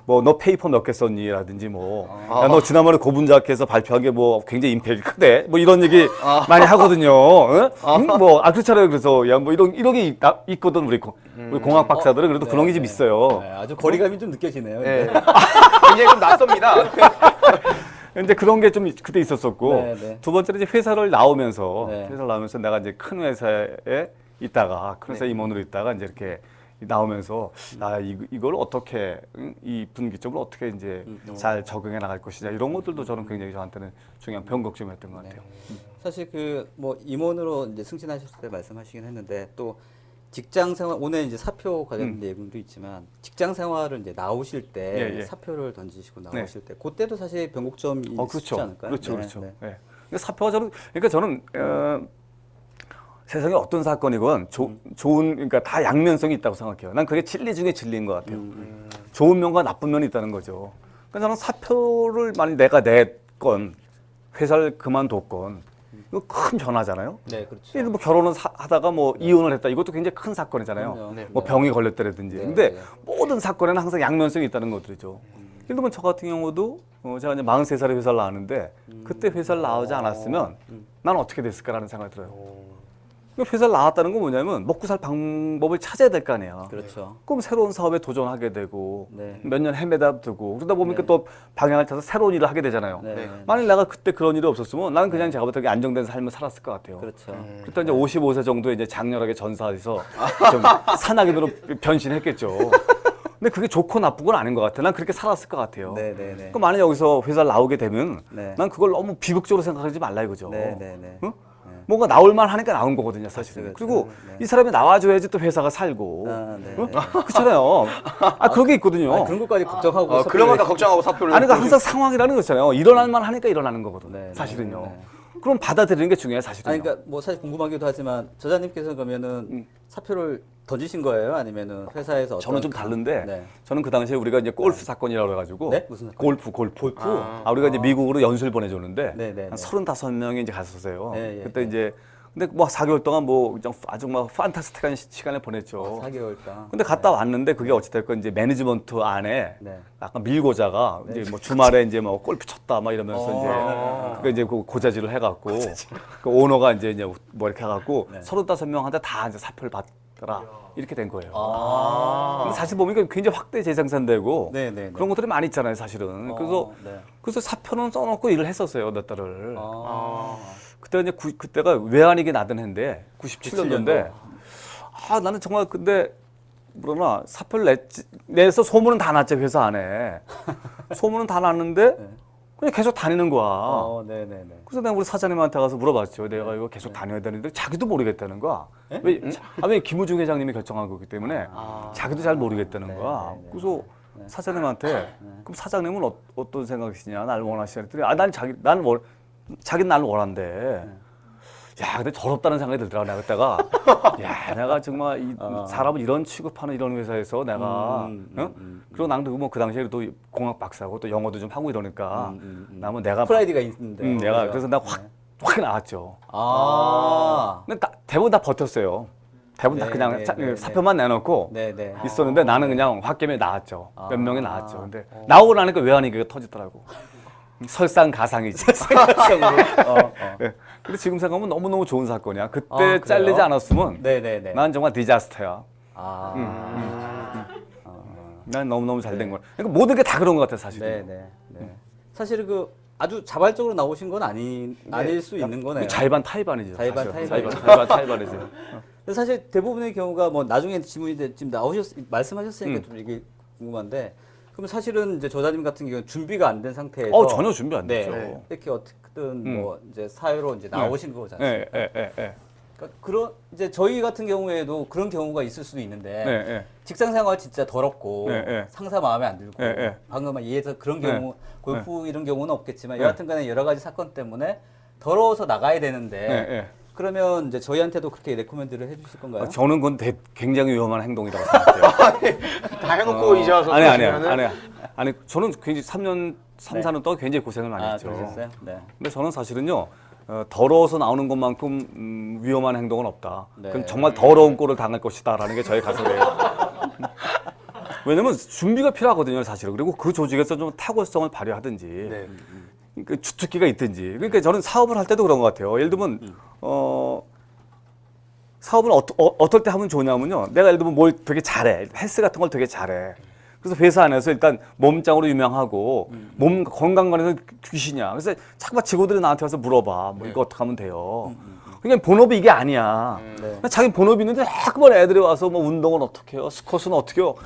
뭐 너 페이퍼 몇 개 썼니라든지 뭐 야 너 지난번에 고분자학회에서 발표한 게 뭐 굉장히 임팩트 크대 뭐 이런 얘기 많이 하거든요. 뭐아 그렇잖아요. 그래서 야 뭐 이런 게 있거든 우리 공학 박사들은 그래도 그런 게 좀 있어요. 네, 아주 거리감이 좀 느껴지네요. 네. 네. 굉장히 좀 낯섭니다. 근데 그런 게 좀 그때 있었었고 네, 네. 두 번째는 이제 회사를 나오면서 네. 내가 이제 큰 회사에 있다가 큰 회사 임원으로 있다가 이제 이렇게 나오면서 이걸 어떻게 이 분기점을 어떻게 이제 잘 적응해 나갈 것이냐 이런 것들도 저는 굉장히 저한테는 중요한 변곡점이었던 것 같아요. 사실 그 뭐 임원으로 이제 승진하셨을 때 말씀하시긴 했는데 또 직장 생활 오늘 이제 사표 관련 내용도 있지만 직장 생활을 이제 나오실 때 예. 사표를 던지시고 나오실 때 그때도 사실 변곡점이 있지 그렇죠. 않을까요? 그렇죠, 네, 그렇죠. 네. 예. 근데 사표가 저는 세상에 어떤 사건이건 좋은 그러니까 다 양면성이 있다고 생각해요. 난 그게 진리 중에 진리인 것 같아요. 좋은 면과 나쁜 면이 있다는 거죠. 그러니까 저는 사표를 만약 내가 냈건 회사를 그만뒀건 이거 큰 변화잖아요. 네, 그렇죠. 예를 들어 뭐 결혼을 하다가 뭐 이혼을 했다. 이것도 굉장히 큰 사건이잖아요. 그럼요. 네. 뭐 병이 걸렸다든지. 네, 근데 네. 모든 사건에는 항상 양면성이 있다는 것들이죠. 예를 들면 저 같은 경우도 제가 이제 43살에 회사를 나왔는데 그때 회사를 나오지 않았으면 난 어떻게 됐을까라는 생각이 들어요. 그러니까 회사를 나왔다는 건 뭐냐면 먹고 살 방법을 찾아야 될 거 아니에요. 그렇죠. 그럼 새로운 사업에 도전하게 되고 네. 몇 년 헤매다 두고 그러다 보니까 또 방향을 찾아서 새로운 일을 하게 되잖아요. 네. 만약 내가 그때 그런 일이 없었으면 나는 그냥 제가 보통 안정된 삶을 살았을 것 같아요. 그렇죠. 그때 이제 55세 정도에 이제 장렬하게 전사해서 좀 산악인으로 변신했겠죠. 근데 그게 좋고 나쁜 건 아닌 것 같아요. 난 그렇게 살았을 것 같아요. 네, 네, 네. 그럼 만약 여기서 회사를 나오게 되면 네. 난 그걸 너무 비극적으로 생각하지 말라 이거죠. 네, 네, 네. 응? 뭔가 나올만 하니까 나온 거거든요, 사실은. 그렇죠, 그리고 네. 이 사람이 나와줘야지 또 회사가 살고. 아, 네. 응? 그렇잖아요. 그런 게 있거든요. 아니, 그런 것까지 걱정하고 그런 사표를 거 다 걱정하고 사표를. 아니, 그러니까 항상 상황이라는 거 있잖아요. 일어날만 하니까 일어나는 거거든요, 네, 네, 사실은요. 네. 그럼 받아들이는 게 중요해요, 사실은요. 아니, 그러니까 뭐 사실 궁금하기도 하지만 저자님께서 그러면은 사표를 던지신 거예요? 아니면은 회사에서 어떤 저는 좀 다른데, 네. 저는 그 당시에 우리가 이제 골프 사건이라고 그래가지고. 네? 무슨 사건? 골프. 우리가 이제 미국으로 연수를 보내줬는데, 네, 네, 한 네. 35명이 이제 갔었어요. 네, 예, 그때 예. 이제, 근데 뭐 4개월 동안 뭐 아주 막 판타스틱한 시간을 보냈죠. 4개월 동안. 근데 갔다 왔는데 그게 어찌됐건 이제 매니지먼트 안에 네. 약간 밀고자가 이제 뭐 주말에 이제 뭐 골프 쳤다 막 이러면서 이제 이제 그 고자질을 해갖고 그 오너가 이제 뭐 이렇게 해갖고 35명한테 다 이제 사표를 받더라 이렇게 된 거예요. 근데 사실 보니까 굉장히 확대 재생산되고 네, 네, 네. 그런 것들이 많이 있잖아요, 사실은. 네. 그래서 사표는 써놓고 일을 했었어요, 몇 달을. 아. 그때 이제 그때가 외환위기 나던 해인데 97년도인데 나는 정말 근데 뭐라나 사표를 내서 소문은 다 났죠 회사 안에 소문은 다 났는데 그냥 계속 다니는 거야. 네, 네, 네. 그래서 내가 우리 사장님한테 가서 물어봤죠. 내가 이거 계속 다녀야 되는데 자기도 모르겠다는 거야. 왜 김우중 회장님이 결정한 거기 때문에 자기도 잘 모르겠다는 거야. 그래서 사장님한테 그럼 사장님은 어떤 생각이시냐, 날 원하시냐 했더니 자기는 나를 원한대. 야, 근데 더럽다는 생각이 들더라고, 내가 그때가. 야, 내가 정말 사람을 이런 취급하는 이런 회사에서 내가, 그리고 나도 뭐 그 당시에 또 공학 박사고 또 영어도 좀 하고 이러니까, 나면 내가. 프라이드가 있는데. 내가, 그래서 내가 확 나왔죠. 아. 근데 대부분 다 버텼어요. 대부분 다 네, 그냥 네, 네, 사표만 내놓고 네, 네. 있었는데 나는 그냥 홧김에 나왔죠. 몇 명이 나왔죠. 근데 나오고 나니까 외환위기가 터지더라고. 설상가상이지. 네. 근데 지금 생각하면 너무너무 좋은 사건이야. 그때 그래요? 잘리지 않았으면 네, 네, 네. 난 정말 디자스터야. 난 너무너무 잘 된 거야. 그러니까 모든 게 다 그런 것 같아, 사실은. 네, 네, 네. 사실 그 아주 자발적으로 나오신 건 아닐 수 있는 거네요. 자의반 타의반이죠. 자의반, 사실. 타의반이죠. 자의반 타의반이죠. 근데 사실 대부분의 경우가 뭐 나중에 질문이 지금 말씀하셨으니까 좀 이게 궁금한데 그럼 사실은 이제 저자님 같은 경우는 준비가 안 된 상태에서 전혀 준비 안 됐죠. 네, 이렇게 어떻게든 뭐 이제 사회로 이제 나오신 거잖아요. 네, 네, 네, 네. 그러니까 그런 이제 저희 같은 경우에도 그런 경우가 있을 수도 있는데 네, 네. 직장 생활 진짜 더럽고 네, 네. 상사 마음에 안 들고 네, 네. 방금 얘기해서 그런 경우 네. 골프 이런 경우는 없겠지만 네. 여하튼간에 여러 가지 사건 때문에 더러워서 나가야 되는데 네, 네. 그러면 이제 저희한테도 그렇게 레코멘드를 해주실 건가요? 저는 그건 굉장히 위험한 행동이라고 생각해요. 다 해놓고 이제 와서 아니, 그러시면은 아니, 저는 굉장히 3년 3, 4년 동안 굉장히 고생을 많이 했죠. 그러셨어요? 네. 근데 저는 사실은요, 더러워서 나오는 것만큼 위험한 행동은 없다. 네. 그럼 정말 더러운 꼴을 당할 것이다라는 게 저의 가설이에요. 왜냐면 준비가 필요하거든요, 사실은. 그리고 그 조직에서 좀 탁월성을 발휘하든지, 네. 그 주특기가 있든지. 그러니까 저는 사업을 할 때도 그런 것 같아요. 예를 들면, 사업을 어떨 때 하면 좋냐면요. 내가 예를 들면 뭘 되게 잘해. 헬스 같은 걸 되게 잘해. 그래서 회사 안에서 일단 몸짱으로 유명하고 몸 건강관에서 귀신이야. 그래서 자꾸만 직원들이 나한테 와서 물어봐. 뭐 이거 어떻게 하면 돼요? 그러니까 본업이 이게 아니야. 네. 자기 본업이 있는데 자꾸만 애들이 와서 뭐 운동은 어떻게 해요? 스쿼트는 어떻게 해요?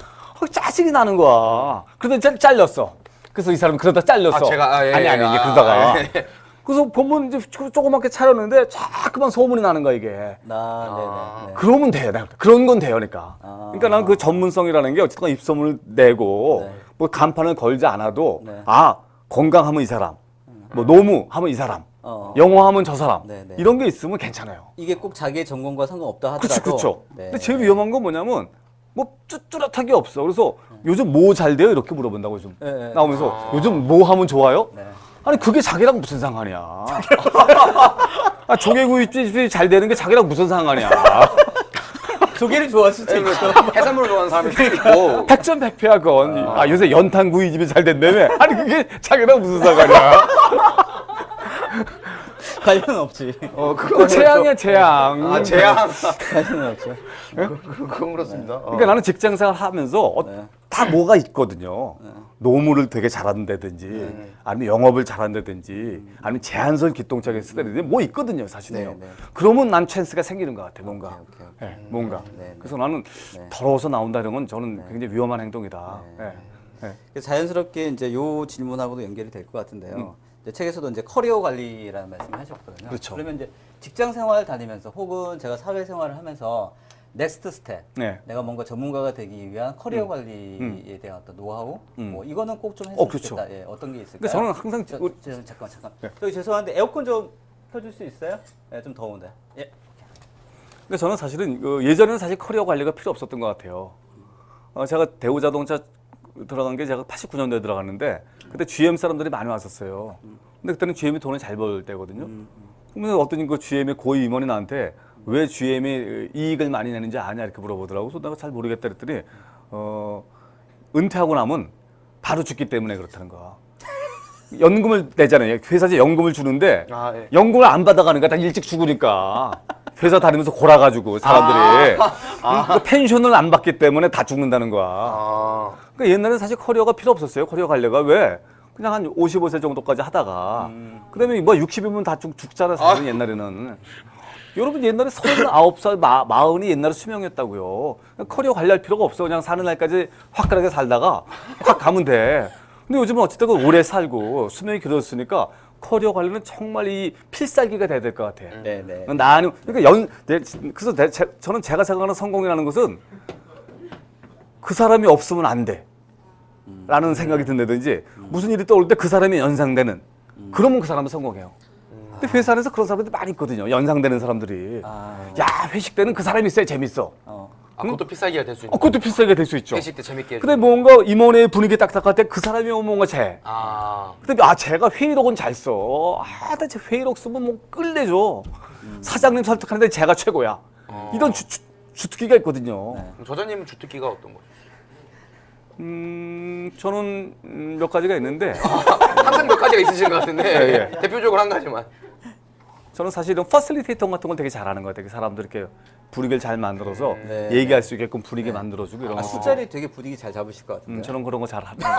짜증이 나는 거야. 그러다 잘렸어. 그래서 이 사람은 그러다 잘렸어. 제가, 예, 아니 예, 그러다가. 예. 그래서 보면 이제 조그맣게 차렸는데 자꾸만 소문이 나는 거야 이게. 네네. 그러면 돼. 그런 건 돼요, 그러니까. 아. 그러니까 나는 그 전문성이라는 게 어쨌든 입소문을 내고 네. 뭐 간판을 걸지 않아도 네. 아 건강하면 이 사람, 뭐 노무하면 이 사람, 영어하면 저 사람 네, 네. 이런 게 있으면 괜찮아요. 이게 꼭 자기의 전공과 상관없다 그렇죠, 하더라도. 그렇죠. 네. 근데 제일 위험한 건 뭐냐면 뭐 뚜렷하게 없어. 그래서 요즘 뭐 잘 돼요 이렇게 물어본다고 요즘 네, 네. 나오면서 요즘 뭐 하면 좋아요? 네. 아니 그게 자기랑 무슨 상관이야? 아, 조개구이집이 잘 되는 게 자기랑 무슨 상관이야? 조개를 좋아할 수도 있고. 해산물을 좋아하는 사람이 있고. 백전백패야 그건. 아 요새 연탄구이집이 잘 된다며? 아니 그게 자기랑 무슨 상관이야? 관련은 없지. 그거 재앙이야 재앙. 아, 재앙. 관련은 없죠. 그건 그렇습니다. 그러니까 나는 직장생활 하면서 네. 다 뭐가 있거든요. 노무를 되게 잘한다든지 아니면 영업을 잘한다든지 아니면 제한선 기똥차게 쓰다든지 뭐 있거든요 사실은요. 네, 네. 그러면 난 찬스가 생기는 것 같아 뭔가. 오케이. 네, 뭔가. 네, 네. 그래서 나는 네. 더러워서 나온다는 건 저는 굉장히 위험한 행동이다. 네. 네. 네. 그래서 자연스럽게 이제 요 질문하고도 연결이 될 것 같은데요. 이제 책에서도 이제 커리어 관리라는 말씀을 하셨거든요. 그렇죠. 그러면 이제 직장 생활 다니면서 혹은 제가 사회 생활을 하면서 넥스트 스텝, 네. 내가 뭔가 전문가가 되기 위한 커리어 관리에 대한 어떤 노하우, 뭐 이거는 꼭 좀 했으면 그렇죠. 좋겠다. 예, 어떤 게 있을까요? 그러니까 저는 항상 잠깐. 네. 저기 죄송한데 에어컨 좀 켜줄 수 있어요? 예, 좀 더운데. 예. 근데 저는 사실은 예전에는 사실 커리어 관리가 필요 없었던 것 같아요. 제가 대우자동차 들어간 게 제가 89년도에 들어갔는데 그때 GM 사람들이 많이 왔었어요. 근데 그때는 GM이 돈을 잘 벌 때거든요. 그러면 어떤 그 GM의 고위 임원이 나한테 왜 GM이 이익을 많이 내는지 아냐 이렇게 물어보더라고. 그래서 내가 잘 모르겠다 그랬더니 은퇴하고 나면 바로 죽기 때문에 그렇다는 거야. 연금을 내잖아요. 회사에서 연금을 주는데 아, 예. 연금을 안 받아가는 거야. 다 일찍 죽으니까. 회사 다니면서 골아가지고 사람들이 그 펜션을 안 받기 때문에 다 죽는다는 거야. 아, 그러니까 옛날에는 사실 커리어가 필요 없었어요. 커리어 관리가 왜? 그냥 한 55세 정도까지 하다가 그다음에 뭐 60이면 다 죽잖아 사실 옛날에는. 여러분 옛날에 39살, 40이 옛날에 수명이었다고요. 커리어 관리할 필요가 없어. 그냥 사는 날까지 화끈하게 살다가 확 가면 돼. 근데 요즘은 어쨌든 오래 살고 수명이 길어졌으니까 커리어 관리는 정말 이 필살기가 돼야 될 것 같아. 네네. 나는 그러니까 그래서 저는 제가 생각하는 성공이라는 것은 그 사람이 없으면 안 돼. 라는 생각이 든다든지 무슨 일이 떠올 때 그 사람이 연상되는 그러면 그 사람은 성공해요. 근데 회사 안에서 그런 사람들이 많이 있거든요. 연상되는 사람들이. 야 회식 때는 그 사람이 있어야 재밌어. 그것도 필살기가 될 수 있는. 그것도 필살기가 될 수 있죠. 회식 때 재밌게. 근데 뭔가 임원의 분위기 딱딱할 때 그 사람이 오면 뭔가 쟤. 아, 근데 쟤가 회의록은 잘 써. 쟤 회의록 쓰면 뭐 끝내줘. 사장님 설득하는데 쟤가 최고야. 이런 주특기가 있거든요. 그럼 저자님은 주특기가 어떤 거예요? 저는 몇 가지가 있는데 항상 몇 가지가 있으신 것 같은데 예. 대표적으로 한 가지만. 저는 사실은 퍼실리테이터 같은 걸 되게 잘하는 것 같아요. 사람들 이렇게 분위기를 잘 만들어서 네. 얘기할 수 있게끔 분위기 만들어주고 이런 거. 술자리 되게 분위기 잘 잡으실 것 같은데. 저는 그런 거 잘합니다.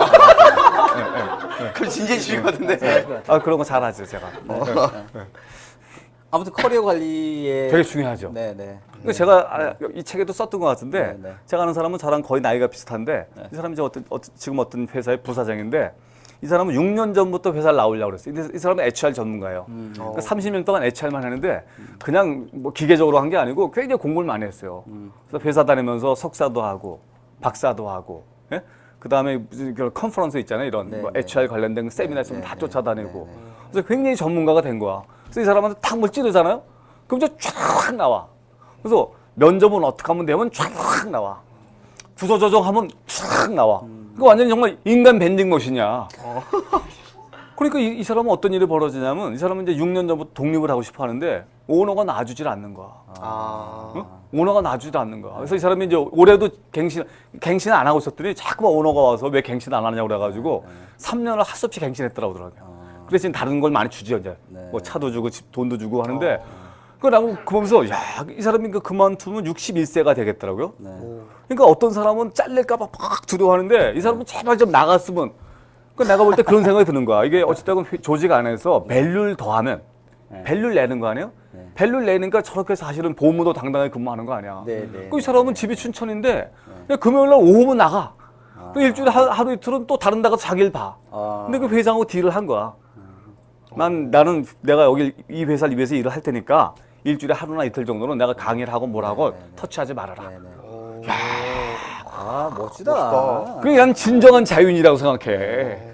그럼 진지해지실 것 같은데. 그런 거 잘하죠 제가. 아무튼 커리어 관리에 되게 중요하죠. 네네. 그러니까 제가 이 책에도 썼던 것 같은데 네, 네. 제가 아는 사람은 저랑 거의 나이가 비슷한데 이 사람이 이제 지금 어떤 회사의 부사장인데 이 사람은 6년 전부터 회사를 나오려고 그랬어요. 근데 이 사람은 HR 전문가예요. 그러니까 30년 동안 HR만 했는데 그냥 뭐 기계적으로 한 게 아니고 굉장히 공부를 많이 했어요. 그래서 회사 다니면서 석사도 하고 박사도 하고 예? 그다음에 무슨 그런 컨퍼런스 있잖아요. 이런 네, 뭐 네. HR 관련된 세미나 있으면 네, 다 네, 쫓아다니고 네, 네. 그래서 굉장히 전문가가 된 거야. 그래서 이 사람한테 탁 뭘 찌르잖아요. 그럼 이제 쫙 나와. 그래서 면접은 어떻게 하면 되면 쫙 나와. 구조조정하면 쫙 나와. 그 완전히 정말 인간 밴딩 머신이야. 그러니까 이 사람은 어떤 일이 벌어지냐면 이 사람은 이제 6년 전부터 독립을 하고 싶어 하는데 오너가 놔주질 않는 거야. 오너가 놔주질 않는 거야. 그래서 이 사람이 이제 올해도 갱신 안 하고 있었더니 자꾸만 오너가 와서 왜 갱신 안 하냐고 그래가지고 3년을 할 수 없이 갱신했더라고 그러더라고요. 그래서 지금 다른 걸 많이 주죠 이제. 뭐 차도 주고 집 돈도 주고 하는데 그러고 그 보면서 야, 이 사람이 그만두면 61세가 되겠더라고요. 그러니까 어떤 사람은 잘릴까봐 막 두려워하는데 이 사람은 제발 좀 나갔으면. 그러니까 내가 볼 때 그런 생각이 드는 거야. 이게 어쨌든 조직 안에서 밸류를 더하면 밸류를 내는 거 아니에요? 밸류를 내니까 저렇게 사실은 보험도 당당하게 근무하는 거 아니야. 그 이 사람은 집이 춘천인데 그냥 금요일 날 오후면 나가. 또 일주일에 하루 이틀은 또 다른 데 가서 자기를 봐. 근데 그 회장하고 딜을 한 거야. 나는 내가 여기 이 회사를 위해서 일을 할 테니까 일주일에 하루나 이틀 정도는 내가 강의를 하고 뭘 하고 터치하지 말아라. 아, 멋지다. 그게 난 진정한 자유인이라고 생각해.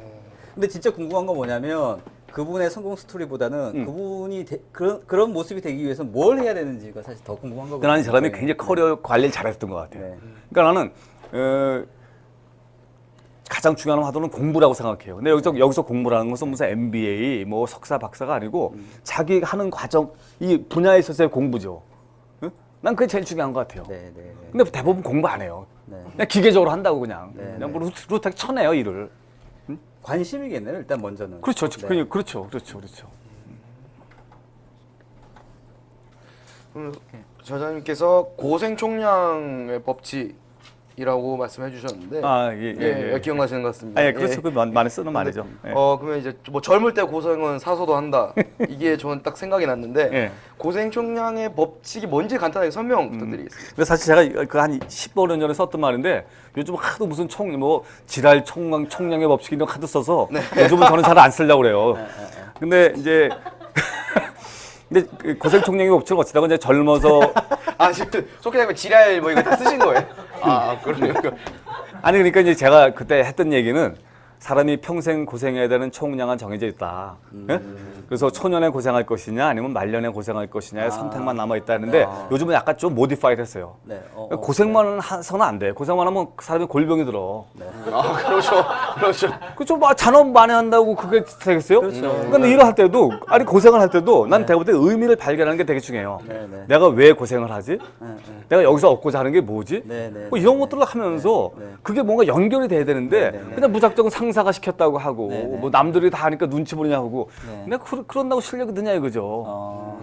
근데 진짜 궁금한 건 뭐냐면 그분의 성공 스토리보다는 그분이 그런 모습이 되기 위해서 뭘 해야 되는지가 사실 더 궁금한 거거든요. 나는 이 사람이 굉장히 커리어 관리를 잘했던 것 같아. 그러니까 나는 가장 중요한 화두는 공부라고 생각해요. 근데 여기서 공부라는 것은 무슨 MBA, 뭐 석사, 박사가 아니고 자기 하는 과정, 이 분야에 있어서의 공부죠. 응? 난 그게 제일 중요한 것 같아요. 근데 대부분 공부 안 해요. 그냥 기계적으로 한다고 그냥. 그냥 뭐 루트하게 쳐내요, 일을. 관심이겠네요, 일단 먼저는. 그렇죠. 네. 그렇죠. 저자님께서 고생총량의 법칙이라고 말씀해 주셨는데 예. 기억나시는 것 같습니다. 아, 예, 그렇죠. 그 많이 쓰는 말이죠. 예. 그러면 이제 뭐 젊을 때 고생은 사서도 한다. 이게 저는 딱 생각이 났는데 예. 고생총량의 법칙이 뭔지 간단하게 설명 부탁드리겠습니다. 근데 사실 제가 그 한 15년 전에 썼던 말인데 요즘 하도 무슨 지랄 총량의 법칙 이런 거 하도 써서 요즘은 저는 잘 안 쓰려고 그래요. 근데 이제 근데 그 고생총량의 법칙을 어찌다가 이제 젊어서 지금 속해자면 지랄 뭐 이거 다 쓰신 거예요? 그러네요. 아니 그러니까 이제 제가 그때 했던 얘기는 사람이 평생 고생해야 되는 총량은 정해져 있다. 예? 그래서 초년에 고생할 것이냐 아니면 말년에 고생할 것이냐의 선택만 남아 있다는데 요즘은 약간 좀 모디파이드 했어요. 고생만 해서는 안 돼. 고생만 하면 그 사람이 골병이 들어. 그렇죠. 그좀 잔업 많이 한다고 그게 되겠어요? 그러니까 일을 할 때도 고생을 할 때도 난 대부분 의미를 발견하는 게 되게 중요해요. 내가 왜 고생을 하지? 내가 여기서 얻고자 하는 게 뭐지? 뭐 이런 것들을 하면서 그게 뭔가 연결이 돼야 되는데 그냥 무작정 상사가 시켰다고 하고 뭐 남들이 다 하니까 눈치 보느냐 하고 내가 그런다고 실력이 느냐 이거죠.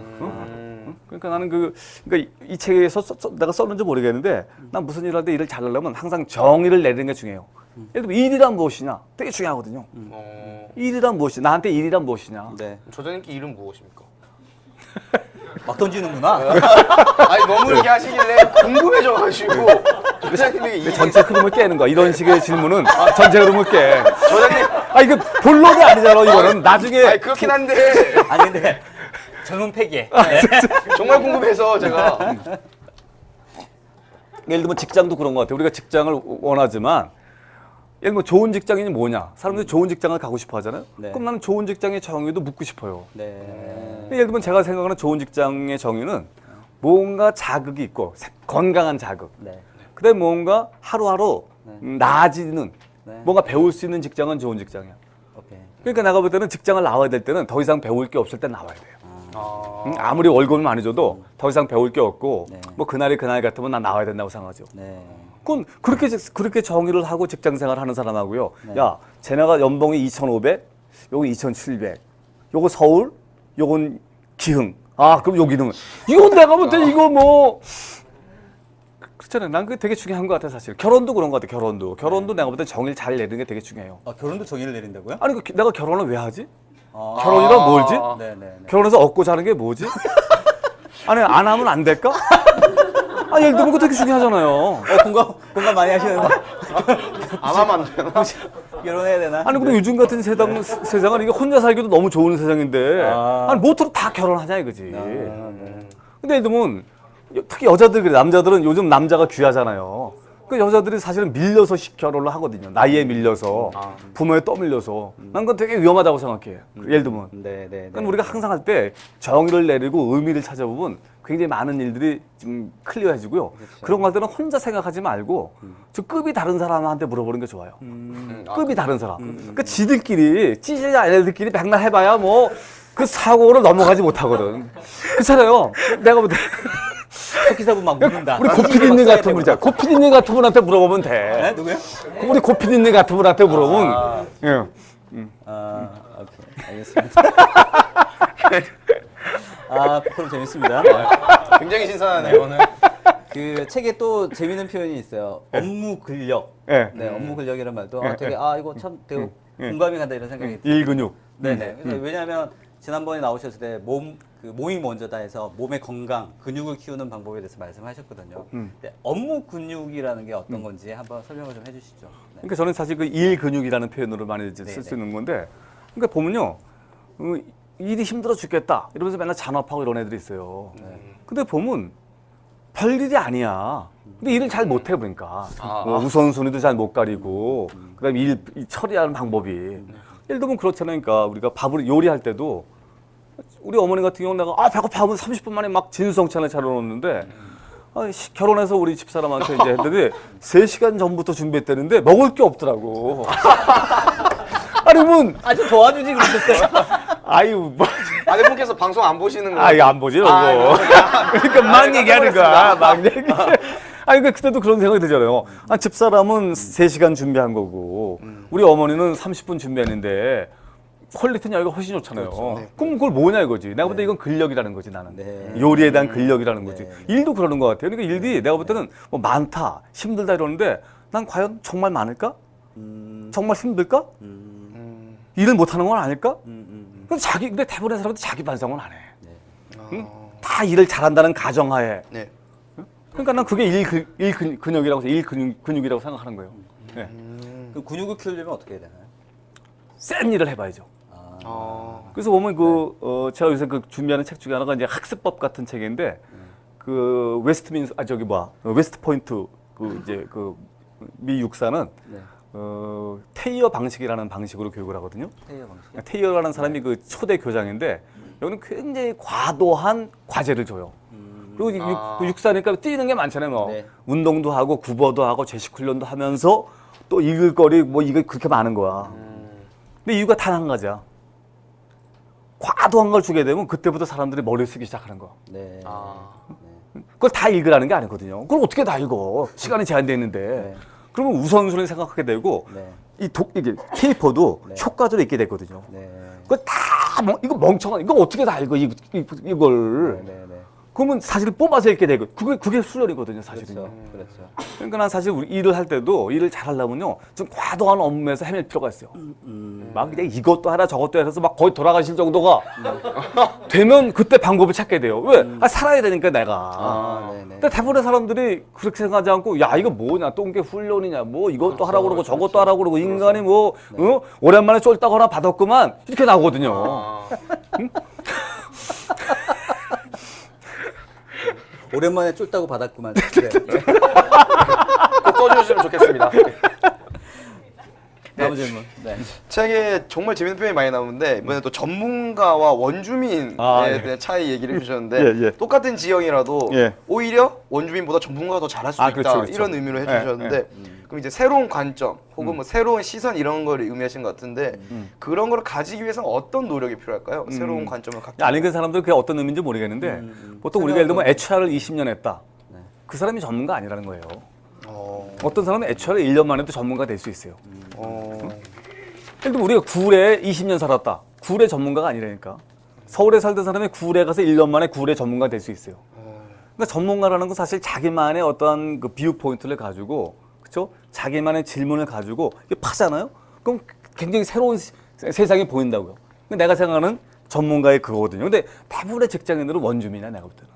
그러니까 나는 그러니까 이 책에서 내가 썼는지 모르겠는데 난 무슨 일을 할 때 일을 잘하려면 항상 정의를 내리는 게 중요해요. 예를 들면 일이란 무엇이냐 되게 중요하거든요. 일이란 무엇이냐 나한테 일이란 무엇이냐. 저자님께 일은 무엇입니까? 막 던지는구나. 너무 이렇게 하시길래 궁금해져가지고 저자님에게 전체 흐름을 깨는 거야. 이런 식의 질문은 전체 흐름을 깨. 저자님 이거 본론이 아니잖아. 이거는 나중에 그렇긴 한데 아니 근데 젊은 패기에. 정말 궁금해서 제가 예를 들면 직장도 그런 것 같아요. 우리가 직장을 원하지만 예를 들면 좋은 직장이 뭐냐? 사람들이 좋은 직장을 가고 싶어 하잖아요. 그럼 나는 좋은 직장의 정의도 묻고 싶어요. 예를 들면 제가 생각하는 좋은 직장의 정의는 뭔가 자극이 있고 건강한 자극. 그다음에 뭔가 하루하루 나아지는 뭔가 배울 수 있는 직장은 좋은 직장이야. 그러니까 내가 볼 때는 직장을 나와야 될 때는 더 이상 배울 게 없을 때 나와야 돼요. 아무리 월급을 많이 줘도 더 이상 배울 게 없고 뭐 그날이 그날 같으면 난 나와야 된다고 생각하죠. 그건 그렇게 정의를 하고 직장 생활하는 사람하고요. 야, 쟤네가 연봉이 2,500, 요거 2,700, 요거 서울, 요건 기흥. 그럼 여기는 이건 내가 볼 때 이거 뭐 그렇잖아요. 난 그게 되게 중요한 것 같아 사실. 결혼도 그런 것 같아. 결혼도 내가 볼 때 정의를 잘 내리는 게 되게 중요해요. 결혼도 정의를 내린다고요? 아니 내가 결혼을 왜 하지? 결혼이란 뭘지? 결혼해서 얻고자 하는 게 뭐지? 아니 안 하면 안 될까? 예를 들면 그거 되게 중요하잖아요. 공감 많이 하시는데. 안 하면 안 되나? 결혼해야 되나? 근데 요즘 같은 세상은 이게 혼자 살기도 너무 좋은 세상인데 모두로 다 결혼하자 이거지. 근데 예를 들면 특히 여자들 그래. 남자들은 요즘 남자가 귀하잖아요. 그 여자들이 사실은 밀려서 결혼을 하거든요. 나이에 밀려서 부모에 떠밀려서 난 그건 되게 위험하다고 생각해. 예를 들면. 그러니까 우리가 항상 할 때 정의를 내리고 의미를 찾아보면 굉장히 많은 일들이 좀 클리어해지고요. 그런 것들은 혼자 생각하지 말고 저 급이 다른 사람한테 물어보는 게 좋아요. 급이 다른 사람. 그러니까 지들끼리 찌질이 애들끼리 맨날 해봐야 뭐 그 사고를 넘어가지 못하거든. 그렇잖아요. 내가 볼 때. 기사분 막 묻는다. 우리 고피디님 같은 분이잖아. 고피디님 같은 분한테 물어보면 돼. 네? 누구요? 우리 고피디님 같은 분한테 물어보면. 예. 오케이. 알겠습니다. 프로 재밌습니다. 굉장히 신선하네요 오늘. 그 책에 또 재밌는 표현이 있어요. 업무 근력. 예. 네, 업무 근력이라는 말도 예, 되게 예. 이거 참 되게 공감이 간다 이런 생각이 일근육. 네네. 그래서 왜냐하면 지난번에 나오셨을 때 몸이 먼저다 해서 몸의 건강, 근육을 키우는 방법에 대해서 말씀하셨거든요. 근데 업무 근육이라는 게 어떤 건지 한번 설명을 좀 해주시죠. 네. 그러니까 저는 사실 그 일근육이라는 표현으로 많이 이제 쓸 수 있는 건데, 그러니까 보면요, 일이 힘들어 죽겠다 이러면서 맨날 잔업하고 이런 애들이 있어요. 근데 보면 별일이 아니야. 근데 일을 잘 못해 보니까 우선순위도 잘 못 가리고, 그다음에 일 처리하는 방법이. 예를 들면 그렇잖아요. 그러니까 우리가 밥을 요리할 때도 우리 어머니 같은 경우는 내가 배고파 하면 30분 만에 막 진수성찬을 차려놓는데 결혼해서 우리 집사람한테 이제 했는데 3시간 전부터 준비했다는데 먹을 게 없더라고. 아니면 좀 도와주지 그러셨어요. 아유 뭐 아내분께서 방송 안 보시는 거예요? 이거 안 보지 이거. 그러니까 막 얘기하는 거야. 막 얘기. 그러니까 그때도 그런 생각이 들잖아요. 집사람은 3시간 준비한 거고 우리 어머니는 30분 준비했는데 퀄리티는 여기가 훨씬 좋잖아요. 그렇죠. 네. 그럼 그걸 뭐냐 이거지. 내가 볼 때 이건 근력이라는 거지 나는. 네. 요리에 대한 근력이라는 거지. 네. 일도 그러는 것 같아요. 그러니까 일이 내가 볼 때는 뭐 많다, 힘들다 이러는데 난 과연 정말 많을까? 정말 힘들까? 일을 못하는 건 아닐까? 근데 대부분의 사람들이 자기 반성은 안 해. 응? 다 일을 잘한다는 가정하에. 네. 그러니까 난 그게 근육이라고 해서 근육이라고 생각하는 거예요. 네. 그 근육을 키우려면 어떻게 해야 되나요? 센 일을 해봐야죠. 아. 그래서 보면 제가 요새 준비하는 책 중에 하나가 이제 학습법 같은 책인데 웨스트 포인트 미 육사는 네. 테이어 방식이라는 방식으로 교육을 하거든요. 테이어 방식. 테이어라는 사람이 그 초대 교장인데 여기는 굉장히 과도한 과제를 줘요. 그리고 육사니까 뛰는 게 많잖아요. 뭐. 네. 운동도 하고 굽어도 하고 제식 훈련도 하면서 또 읽을 거리 뭐 이게 그렇게 많은 거야. 근데 이유가 단 한 가지야. 과도한 걸 주게 되면 그때부터 사람들이 머리를 쓰기 시작하는 거야. 네. 그걸 다 읽으라는 게 아니거든요. 그걸 어떻게 다 읽어? 시간이 제한되어 있는데. 네. 그러면 우선순위 생각하게 되고 네. 이게 케이퍼도 네. 효과적으로 읽게 됐거든요. 네. 그걸 다 이거 멍청한 이거 어떻게 다 읽어 이걸. 네. 그러면 사실 뽑아서 읽게 되고 그게 훈련이거든요, 사실은. 그렇죠. 그러니까 난 사실 우리 일을 할 때도 일을 잘 하려면요 좀 과도한 업무에서 헤맬 필요가 있어요. 막 그냥 이것도 하라 저것도 해서 막 거의 돌아가실 정도가 되면 그때 방법을 찾게 돼요. 왜? 살아야 되니까 내가. 네네. 근데 대부분의 사람들이 그렇게 생각하지 않고 야 이거 뭐냐 똥개 훈련이냐 뭐 이것도 하라고 그러고 저것도 하라고 그러고 인간이 뭐 오랜만에 쫄다거나 받았구만 이렇게 나오거든요. 오랜만에 쫄다고 받았구만. 네. 꼭 써주셨으면 좋겠습니다. 다음 질문. 네. 책에 정말 재밌는 표현이 많이 나오는데 이번에 또 전문가와 원주민에 대한 차이 얘기를 해주셨는데 예. 똑같은 지형이라도 예. 오히려 원주민보다 전문가가 더 잘할 수 있다 그렇죠. 이런 의미로 해주셨는데 그럼 이제 새로운 관점 혹은 뭐 새로운 시선 이런 걸 의미하신 것 같은데 그런 걸 가지기 위해서는 어떤 노력이 필요할까요? 새로운 관점을 갖기 안 읽은 사람들 그게 어떤 의미인지 모르겠는데 보통 우리가 예를 들면 HR을 20년 했다. 그 사람이 전문가 아니라는 거예요. 어떤 사람은 HR을 1년 만에도 전문가가 될 수 있어요. 예를 들면 우리가 구례에 20년 살았다. 구례 전문가가 아니라니까. 서울에 살던 사람이 구례 가서 1년 만에 구례 전문가가 될 수 있어요. 그러니까 전문가라는 건 사실 자기만의 어떠한 그 비유 포인트를 가지고 그렇죠? 자기만의 질문을 가지고 이게 파잖아요. 그럼 굉장히 새로운 세상이 보인다고요. 내가 생각하는 전문가의 그거거든요. 근데 대부분의 직장인들은 원주민이야 내가 볼 때는.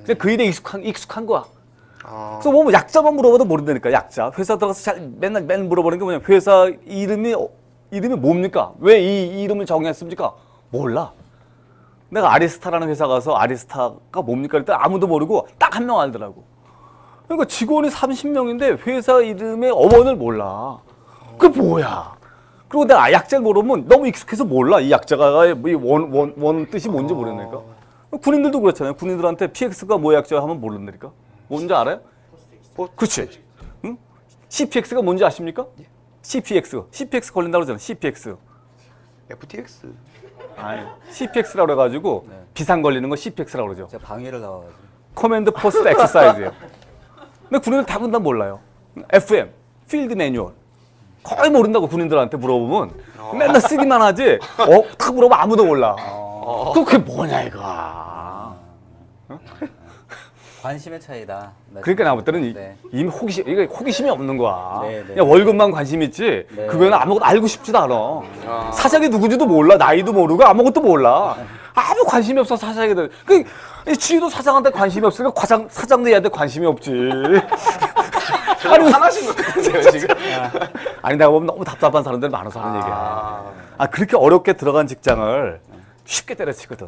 그냥 그 일에 익숙한 거야. 그래서 뭐 약자만 물어봐도 모른다니까. 약자. 회사 들어가서 맨날 물어보는 게 뭐냐. 회사 이름이 뭡니까? 왜 이 이름을 정했습니까? 몰라. 내가 아리스타라는 회사 가서 아리스타가 뭡니까? 그랬더니 아무도 모르고 딱 한 명 알더라고. 그러니까 직원이 30명인데 회사 이름의 어원을 몰라. 그게 뭐야? 그리고 내가 약자를 모르면 너무 익숙해서 몰라. 이 약자가 원 뜻이 뭔지 모르니까. 군인들도 그렇잖아요. 군인들한테 PX가 뭐의 약자 하면 모른다니까. 뭔지 알아요? 그렇지. 응? CPX가 뭔지 아십니까? CPX 걸린다고 그러잖아. CPX. FTX. 아니, CPX라고 그래가지고 비상 걸리는 거 CPX라고 그러죠. 제가 방해를 나와가지고. 커맨드 포스트 엑서사이즈예요. 근데 군인들 대부분 다 몰라요. FM, 필드 매뉴얼. 거의 모른다고 군인들한테 물어보면 맨날 쓰기만 하지. 탁 물어보면 아무도 몰라. 그게 뭐냐 이거. 관심의 차이다. 그러니까 나 볼 때는 네. 이미 이게 호기심이 없는 거야. 네, 네. 그냥 월급만 관심 있지. 네. 그거는 아무것도 알고 싶지도 않아. 사장이 누군지도 몰라. 나이도 모르고 아무것도 몰라. 아무 관심이 없어 사장에 대해. 지도 사장한테 관심이 없으니까 사장도 얘한테 관심이 없지. 아니 화나신 것 같은데요 지금. 아니 내가 보면 너무 답답한 사람들 많아서 하는 얘기야. 그렇게 어렵게 들어간 직장을 쉽게 때려치거든.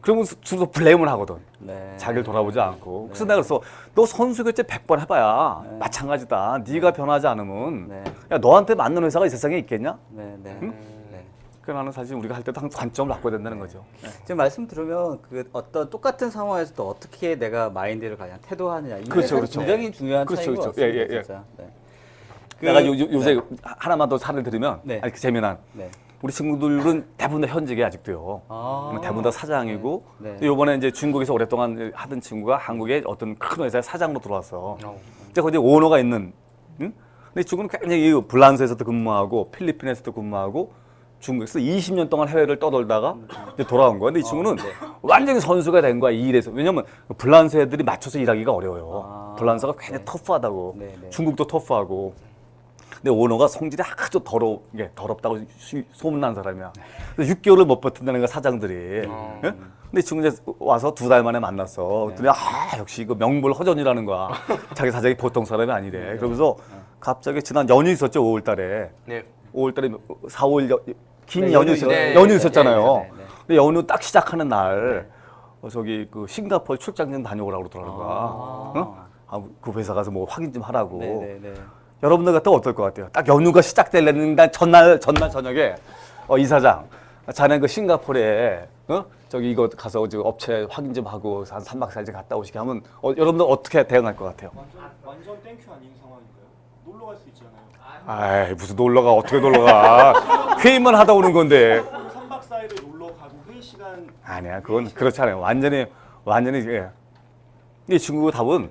그러면 주로 블레임을 하거든. 네. 자기를 돌아보지 않고. 그래서 내가 그랬어. 너 선수 교체 100번 해봐야 마찬가지다. 네가 변하지 않으면 네. 야 너한테 맞는 회사가 이 세상에 있겠냐? 네, 네. 네. 그 나는 사실 우리가 할 때도 항상 관점을 바꿔야 된다는 거죠. 지금 말씀 들으면 그 어떤 똑같은 상황에서도 어떻게 내가 마인드를 가냐, 태도하느냐 이게 그렇죠, 그렇죠. 굉장히 중요한 그렇죠, 차이인 것 그렇죠. 같습니다. 예. 진짜. 네. 내가 요새 하나만 더 사례 들으면 네. 아니, 재미난 네. 우리 친구들은 대부분 다 현직에 아직도요. 아. 대부분 다 사장이고 네. 또 이번에 이제 중국에서 오랫동안 하던 친구가 한국의 어떤 큰 회사의 사장으로 들어왔어. 근데 거기 오너가 있는. 응? 근데 중국은 굉장히 불란서에서도 근무하고 필리핀에서도 근무하고 중국에서 20년 동안 해외를 떠돌다가 이제 돌아온 거야. 근데 이 친구는 완전히 선수가 된 거야, 이 일에서. 왜냐면 불란서 애들이 맞춰서 일하기가 어려워요. 불란서가 굉장히 터프하다고. 네, 네. 중국도 터프하고. 근데 오너가 성질이 아주 더럽다고 소문난 사람이야. 그래서 6개월을 못 버틴다는 거야, 사장들이. 예? 근데 이 친구 이제 와서 2달 만에 만났어. 그랬더니 역시 이거 명불 허전이라는 거야. 자기 사장이 보통 사람이 아니래. 그러면서 갑자기 지난 연휴 있었죠, 5월 달에. 네. 5월 달에 4, 5일 긴 네, 연휴 연휴 있었잖아요. 네. 근데 연휴 딱 시작하는 날 저기 그 싱가포르 출장 좀 다녀오라고 그러더라는 거야. 그 회사 가서 뭐 확인 좀 하라고. 네. 여러분들 같으면 어떨 것 같아요? 딱 연휴가 시작되려는 날 전날 저녁에 이사장 자네 그 싱가포르에 저기 이거 가서 저 업체 확인 좀 하고 한 3박 4일 갔다 오시게 하면 여러분들 어떻게 대응할 것 같아요? 완전 땡큐 아닌 상황인가요? 놀러 갈 수 있잖아요. 아이 무슨 놀러가 어떻게 놀러가 회의만 하다 오는 건데 3박 4일을 놀러 가고 회의 시간 아니야 그건 그렇지 않아요 완전히 예. 이 친구 답은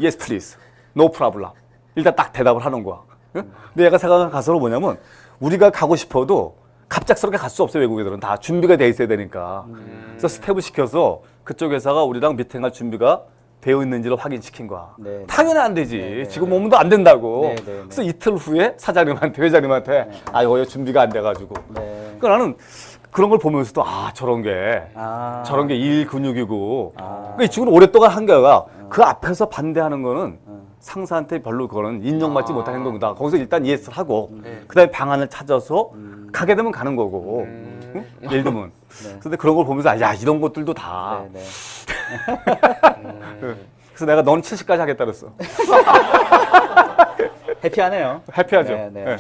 yes please no problem 일단 딱 대답을 하는 거야. 응? 근데 얘가 생각한 가설은 뭐냐면 우리가 가고 싶어도 갑작스럽게 갈 수 없어요. 외국애들은 다 준비가 돼 있어야 되니까. 그래서 스텝을 시켜서 그쪽 회사가 우리랑 미팅할 준비가 되어 있는지를 확인시킨 거야. 네. 당연히 안 되지. 네. 지금 오면 안 된다고. 네. 그래서 이틀 후에 사장님한테 회장님한테 이거 준비가 안 돼가지고. 네. 그러니까 나는 그런 걸 보면서도 저런 게 아. 일 근육이고. 그러니까 이 친구는 오랫동안 한 거야. 그 앞에서 반대하는 거는 상사한테 별로 그거는 인정받지 못한 행동이다. 거기서 일단 예스를 하고 그다음에 방안을 찾아서 가게 되면 가는 거고. 응? 예를 들면. 근데 그런 걸 보면서 야 이런 것들도 다. 네. 그래서 내가 넌 70까지 하겠다 그랬어. 해피하네요. 해피하죠. 네.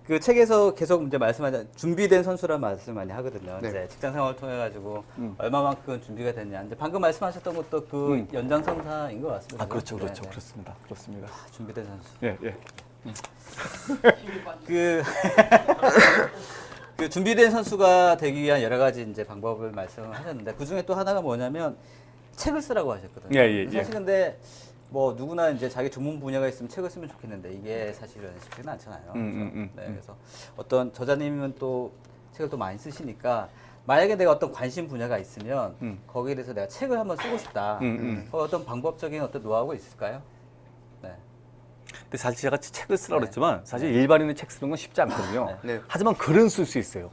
그 책에서 계속 이제 말씀하자 준비된 선수란 말씀 많이 하거든요. 네. 이제 직장 생활을 통해 가지고 얼마만큼 준비가 됐냐. 이제 방금 말씀하셨던 것도 그 연장선상인 것 같습니다. 그렇죠. 네. 그렇습니다. 준비된 선수. 예. 그 준비된 선수가 되기 위한 여러 가지 이제 방법을 말씀하셨는데 그 중에 또 하나가 뭐냐면 책을 쓰라고 하셨거든요. 예. 사실 근데 뭐 누구나 이제 자기 전문 분야가 있으면 책을 쓰면 좋겠는데 이게 사실은 쉽지는 않잖아요. 네, 그래서 어떤 저자님은 또 책을 또 많이 쓰시니까 만약에 내가 어떤 관심 분야가 있으면 거기에 대해서 내가 책을 한번 쓰고 싶다. 어떤 방법적인 어떤 노하우가 있을까요? 네. 근데 사실 제가 책을 쓰라고 그랬지만 사실 일반인의 책 쓰는 건 쉽지 않거든요. 네. 하지만 글은 쓸 수 있어요.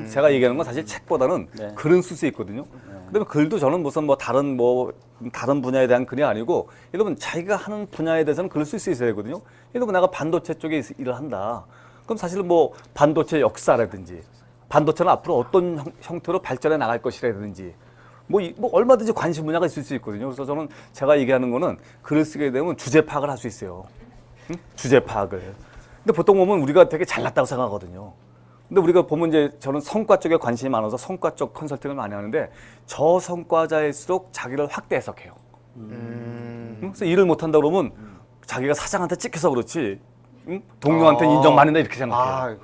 제가 얘기하는 건 사실 책보다는 글은 쓸 수 있거든요. 그다음에 글도 저는 무슨 다른 분야에 대한 글이 아니고 여러분 자기가 하는 분야에 대해서는 글을 쓸 수 있어야 되거든요. 여러분 내가 반도체 쪽에 일을 한다. 그럼 사실은 뭐 반도체 역사라든지 반도체는 앞으로 어떤 형태로 발전해 나갈 것이라든지 뭐 얼마든지 관심 분야가 있을 수 있거든요. 그래서 저는 제가 얘기하는 거는 글을 쓰게 되면 주제 파악을 할 수 있어요. 주제 파악을. 근데 보통 보면 우리가 되게 잘났다고 생각하거든요. 근데 우리가 보면 이제 저는 성과 쪽에 관심이 많아서 성과 쪽 컨설팅을 많이 하는데 저성과자일수록 자기를 확대 해석해요. 응? 그래서 일을 못한다 그러면 자기가 사장한테 찍혀서 그렇지 동료한테 인정 많이 한다 이렇게 생각해요.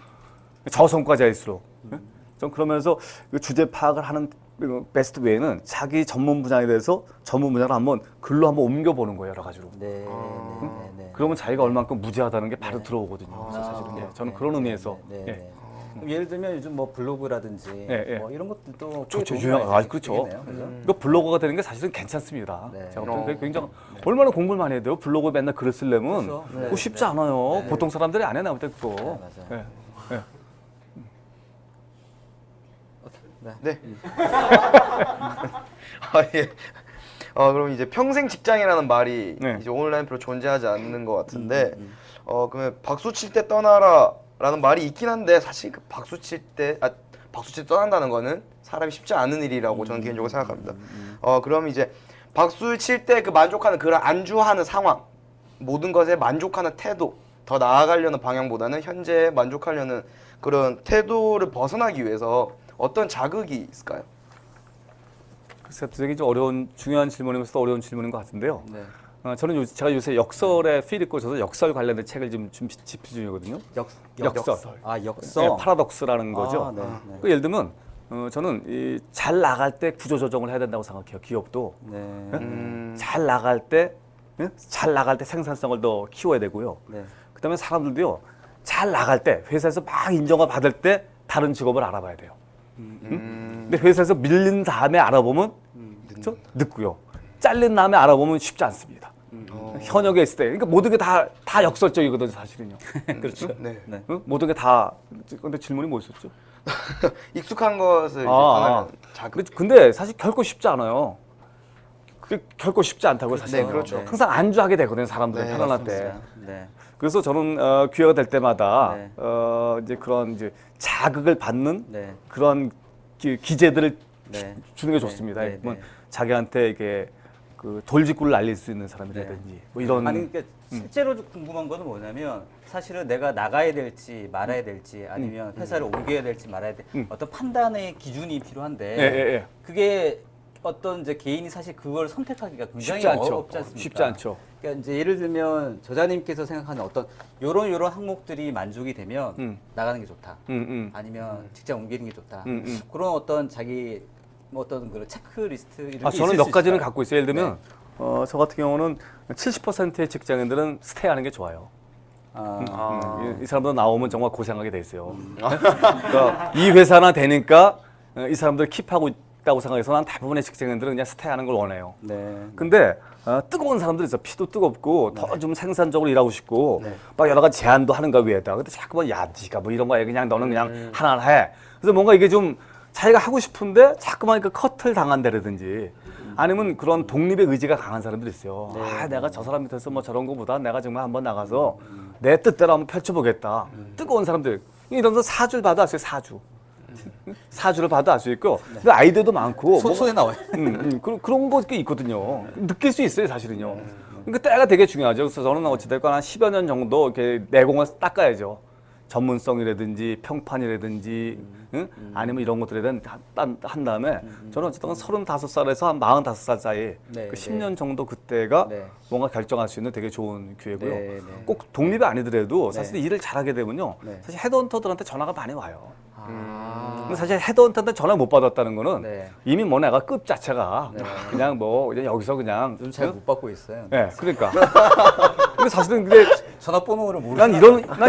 저성과자일수록. 응? 좀 그러면서 그 주제 파악을 하는 베스트 웨이는 자기 전문 분야에 대해서 전문 분야를 한번 글로 한번 옮겨보는 거예요, 여러 가지로. 네. 그러면 자기가 얼만큼 무지하다는 게 바로 들어오거든요. 사실은 저는 그런 의미에서. 네. 예. 그럼 예를 들면 요즘 뭐 블로그라든지 예. 뭐 이런 것들도 꽤 좋죠, 도움이 유명. 많이 그렇죠. 되겠네요, 그죠? 이거 블로거가 되는 게 사실은 괜찮습니다. 네. 제가 볼 때 굉장히 얼마나 공부를 많이 해야 돼요. 블로그 맨날 글을 쓰려면 그렇죠. 그거 네. 쉽지 않아요. 네. 보통 사람들이 안 해 나올 때 그거. 맞아요. 예. 예. 네. 예. 그럼 이제 평생 직장이라는 말이 네. 이제 온라인 별로 존재하지 않는 것 같은데, 그러면 박수 칠 때 떠나라라는 말이 있긴 한데 사실 그 박수 칠 때 떠난다는 거는 사람이 쉽지 않은 일이라고 저는 개인적으로 생각합니다. 그럼 이제 박수 칠 때 그 만족하는 그런 안주하는 상황, 모든 것에 만족하는 태도, 더 나아가려는 방향보다는 현재 만족하려는 그런 태도를 벗어나기 위해서 어떤 자극이 있을까요? 글쎄, 되게 좀 어려운 중요한 질문이면서도 어려운 질문인 것 같은데요. 네. 저는 제가 요새 역설에 필 있고 저도 역설 관련된 책을 지금 집필 중이거든요. 역설. 역설. 네, 파라독스라는 거죠. 아, 네. 그 예를 들면 저는 잘 나갈 때 구조 조정을 해야 된다고 생각해요. 기업도 네. 잘 나갈 때 생산성을 더 키워야 되고요. 네. 그다음에 사람들도요. 잘 나갈 때 회사에서 막 인정을 받을 때 다른 직업을 알아봐야 돼요. 근데 회사에서 밀린 다음에 알아보면 그렇죠? 늦고요. 잘린 다음에 알아보면 쉽지 않습니다. 현역에 있을 때, 그러니까 모든 게 다 역설적이거든요, 사실은요. 그렇죠. 네. 네. 응? 모든 게 다. 근데 질문이 뭐였었죠? 익숙한 것을 이제 떠나는 자극. 근데 사실 결코 쉽지 않아요. 그게 결코 쉽지 않다고요, 사실. 네, 그렇죠. 항상 안주하게 되거든요, 사람들은 네, 편안할 때. 네. 그래서 저는 기회가 될 때마다 네. 이제 그런 이제 자극을 받는 네. 그런 기제들을 네. 주는 게 좋습니다. 네, 뭐 네. 자기한테 이게 그 돌직구를 날릴 수 있는 사람이라든지 뭐 이런. 아니 그러니까 실제로 궁금한 거는 뭐냐면 사실은 내가 나가야 될지 말아야 될지 아니면 회사를 옮겨야 될지 말아야 될지 어떤 판단의 기준이 필요한데 예. 그게 어떤 이제 개인이 사실 그걸 선택하기가 굉장히 쉽지 않죠. 어렵지 않습니까? 쉽지 않죠. 그러니까 이제 예를 들면 저자님께서 생각하는 어떤 요런 항목들이 만족이 되면 나가는 게 좋다. 아니면 직장 옮기는 게 좋다. 그런 어떤 자기 뭐 어떤 그런 체크리스트 이런 게 저는 있을 몇 수 가지는 있을까요? 갖고 있어요. 예를 들면 저 같은 경우는 70%의 직장인들은 스테이하는 게 좋아요. 이 사람들 나오면 정말 고생하게 돼 있어요. 그러니까 이 회사나 되니까 이 사람들 킵하고 있다고 생각해서 난 대부분의 직장인들은 그냥 스테이하는 걸 원해요. 네. 근데 뜨거운 사람들이 있어. 피도 뜨겁고 더 좀 생산적으로 일하고 싶고 막 여러 가지 제안도 하는 거 위에다. 근데 자꾸만 야 네가 뭐 이런 거야 그냥 너는 그냥 하나 해. 그래서 뭔가 이게 좀 자기가 하고 싶은데 자꾸만 그 커트를 당한다라든지 아니면 그런 독립의 의지가 강한 사람들이 있어요. 내가 저 사람 밑에서 뭐 저런 거보다 내가 정말 한번 나가서 내 뜻대로 한번 펼쳐보겠다. 뜨거운 사람들. 이러면서 사주를 봐도 알 수 있어요. 사주를 봐도 알 수 있고 근데 아이디어도 많고 손에 나와요. 그런 거 있거든요. 느낄 수 있어요, 사실은요. 그러니까 때가 되게 중요하죠. 그래서 저는 어찌됐건 한 10여 년 정도 이렇게 내공을 닦아야죠. 전문성이라든지 평판이라든지 아니면 이런 것들에 대한 한 다음에 저는 어쨌든 35살에서 한 45살 사이 네, 그 10년 정도 그때가 네. 뭔가 결정할 수 있는 되게 좋은 기회고요. 네, 네. 꼭 독립이 아니더라도 사실 일을 잘하게 되면요. 네. 사실 헤드헌터들한테 전화가 많이 와요. 아. 근데 사실 헤드헌터한테 전화 못 받았다는 거는 네. 이미 뭐 내가 급 자체가 그냥 뭐 그냥 여기서 그냥 요즘 잘 못 받고 있어요. 네, 그러니까. 근데 사실은 근데 전화번호를 모르. 난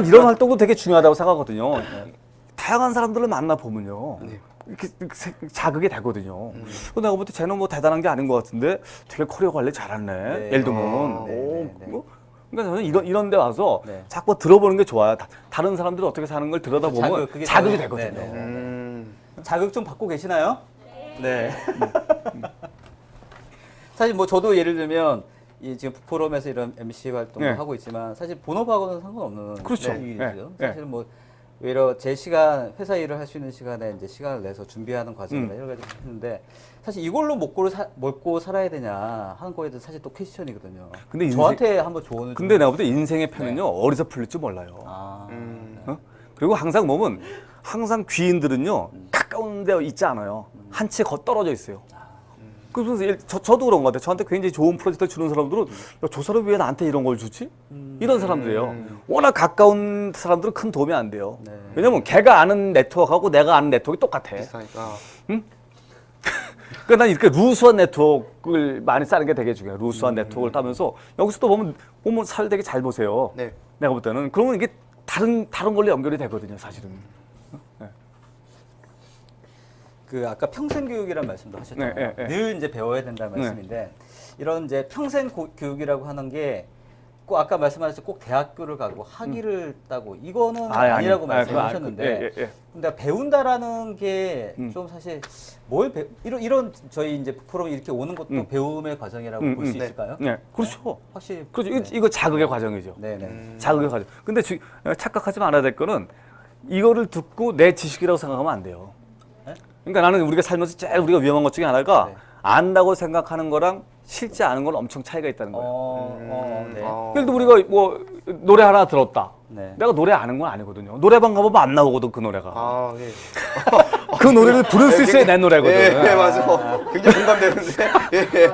이런 활동도 되게 중요하다고 생각하거든요. 다양한 사람들을 만나 보면요. 이렇게 자극이 되거든요. 내가 볼 때 쟤는 뭐 대단한 게 아닌 것 같은데 되게 커리어 관리 잘하네. 네. 예를 들면. 네. 그러니까 저는 이런 데 와서 네. 자꾸 들어보는 게 좋아요. 다른 사람들이 어떻게 사는 걸 들여다보면 그게 자극이 자극. 되거든요. 네, 네. 자극 좀 받고 계시나요? 네. 사실 뭐 저도 예를 들면 이 지금 북포럼에서 이런 MC 활동을 네. 하고 있지만 사실 본업하고는 상관없는 그렇죠. 일이죠. 네. 사실 뭐 오히려 제 시간 회사 일을 할 수 있는 시간에 이제 시간을 내서 준비하는 과정이나 여러 가지 했는데 사실 이걸로 먹고 살아야 되냐 하는 거에 대해서 사실 또 퀘스천이거든요. 근데 저한테 한번 조언을 근데 좀 내가 볼 때 인생의 편은요 어디서 풀릴지 몰라요. 아. 어? 그리고 항상 보면 항상 귀인들은요 가까운 데 있지 않아요. 한 채 떨어져 있어요. 그래서 저도 그런 것 같아요. 저한테 굉장히 좋은 프로젝트를 주는 사람들은 야, 저 사람이 왜 나한테 이런 걸 주지? 이런 사람들이에요. 워낙 가까운 사람들은 큰 도움이 안 돼요. 네. 왜냐면 걔가 아는 네트워크하고 내가 아는 네트워크가 똑같아. 비슷하니까. 그러니까 난 이렇게 루스한 네트워크를 많이 쌓는 게 되게 중요해요. 루스한 네트워크를 따면서 여기서 또 보면 살 되게 잘 보세요. 네. 내가 볼 때는 그러면 이게 다른 걸로 연결이 되거든요, 사실은. 그 아까 평생 교육이라는 말씀도 하셨잖아요. 네, 네, 네. 늘 이제 배워야 된다는 말씀인데 이런 이제 평생 교육이라고 하는 게 꼭 아까 말씀하셨듯이 꼭 대학교를 가고 학위를 따고 이거는 아니라고 말씀하셨는데 근데 배운다라는 게 좀 사실 이런 저희 이제 프로그램 이렇게 오는 것도 배움의 과정이라고 볼 수 네. 있을까요? 네, 그렇죠. 확실히 그렇죠. 네. 이거 자극의 과정이죠. 네네. 자극의 과정. 근데 착각하지 말아야 될 거는 이거를 듣고 내 지식이라고 생각하면 안 돼요. 네? 그러니까 나는 우리가 살면서 제일 우리가 위험한 것 중에 하나가 네. 안다고 생각하는 거랑 실제 아는 건 엄청 차이가 있다는 거예요. 네. 예를 들어 우리가 뭐 노래 하나 들었다. 네. 내가 노래 아는 건 아니거든요. 노래방 가보면 안 나오거든 그 노래가. 아, 예. 그 노래를 부를 수 있어야 내 노래거든. 예, 맞아. 굉장히 공감되는데. 예.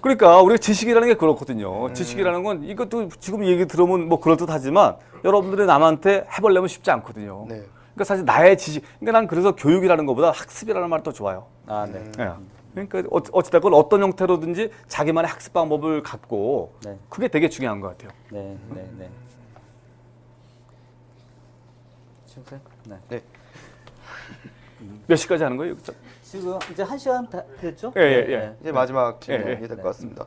그러니까 우리가 지식이라는 게 그렇거든요. 지식이라는 건 이것도 지금 얘기 들으면 뭐 그럴듯하지만 여러분들이 남한테 해보려면 쉽지 않거든요. 네. 그러니까 사실 나의 지식, 그러니까 난 그래서 교육이라는 것보다 학습이라는 말이 더 좋아요. 아, 네. 예. 그러니까 어찌됐건 어떤 형태로든지 자기만의 학습 방법을 갖고 네. 그게 되게 중요한 것 같아요. 네, 네, 네. 지금 네. 네. 몇 시까지 하는 거예요? 지금 이제 1시간 다 됐죠? 예, 예, 네, 예. 네. 이제 마지막 질문이 예, 예. 될 것 같습니다.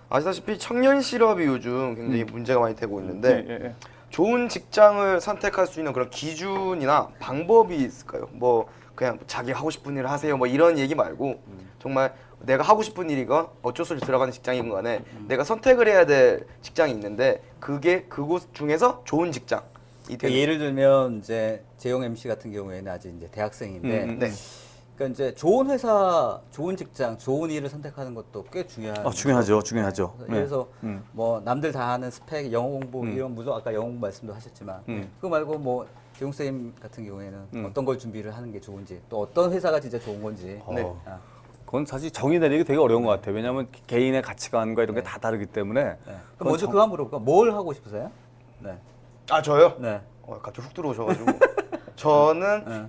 아시다시피 청년 실업이 요즘 굉장히 문제가 많이 되고 있는데 예, 예. 좋은 직장을 선택할 수 있는 그런 기준이나 방법이 있을까요? 뭐 그냥 자기 하고 싶은 일을 하세요 뭐 이런 얘기 말고 정말 내가 하고 싶은 일이건 어쩔 수 없이 들어가는 직장이건 간에 내가 선택을 해야 될 직장이 있는데 그게 그곳 중에서 좋은 직장이 그러니까 되는 예를 들면 이제 재용 MC 같은 경우에는 아직 이제 대학생인데 네. 그러니까 이제 좋은 회사, 좋은 직장, 좋은 일을 선택하는 것도 꽤 중요한. 중요하죠. 중요하죠. 거죠. 그래서 뭐 남들 다 하는 스펙, 영어 공부 이런 무슨 아까 영어 공부 말씀도 하셨지만 그거 말고 뭐 재용 쌤 같은 경우에는 어떤 걸 준비를 하는 게 좋은지 또 어떤 회사가 진짜 좋은 건지. 네. 아, 그건 사실 정의 내리기 되게 어려운 것 같아요. 왜냐하면 개인의 가치관과 이런 게 다 다르기 때문에. 네. 그럼 먼저 그거 한번 물어볼까? 뭘 하고 싶으세요? 네. 아 저요? 네. 갑자기 훅 들어오셔가지고 저는 네.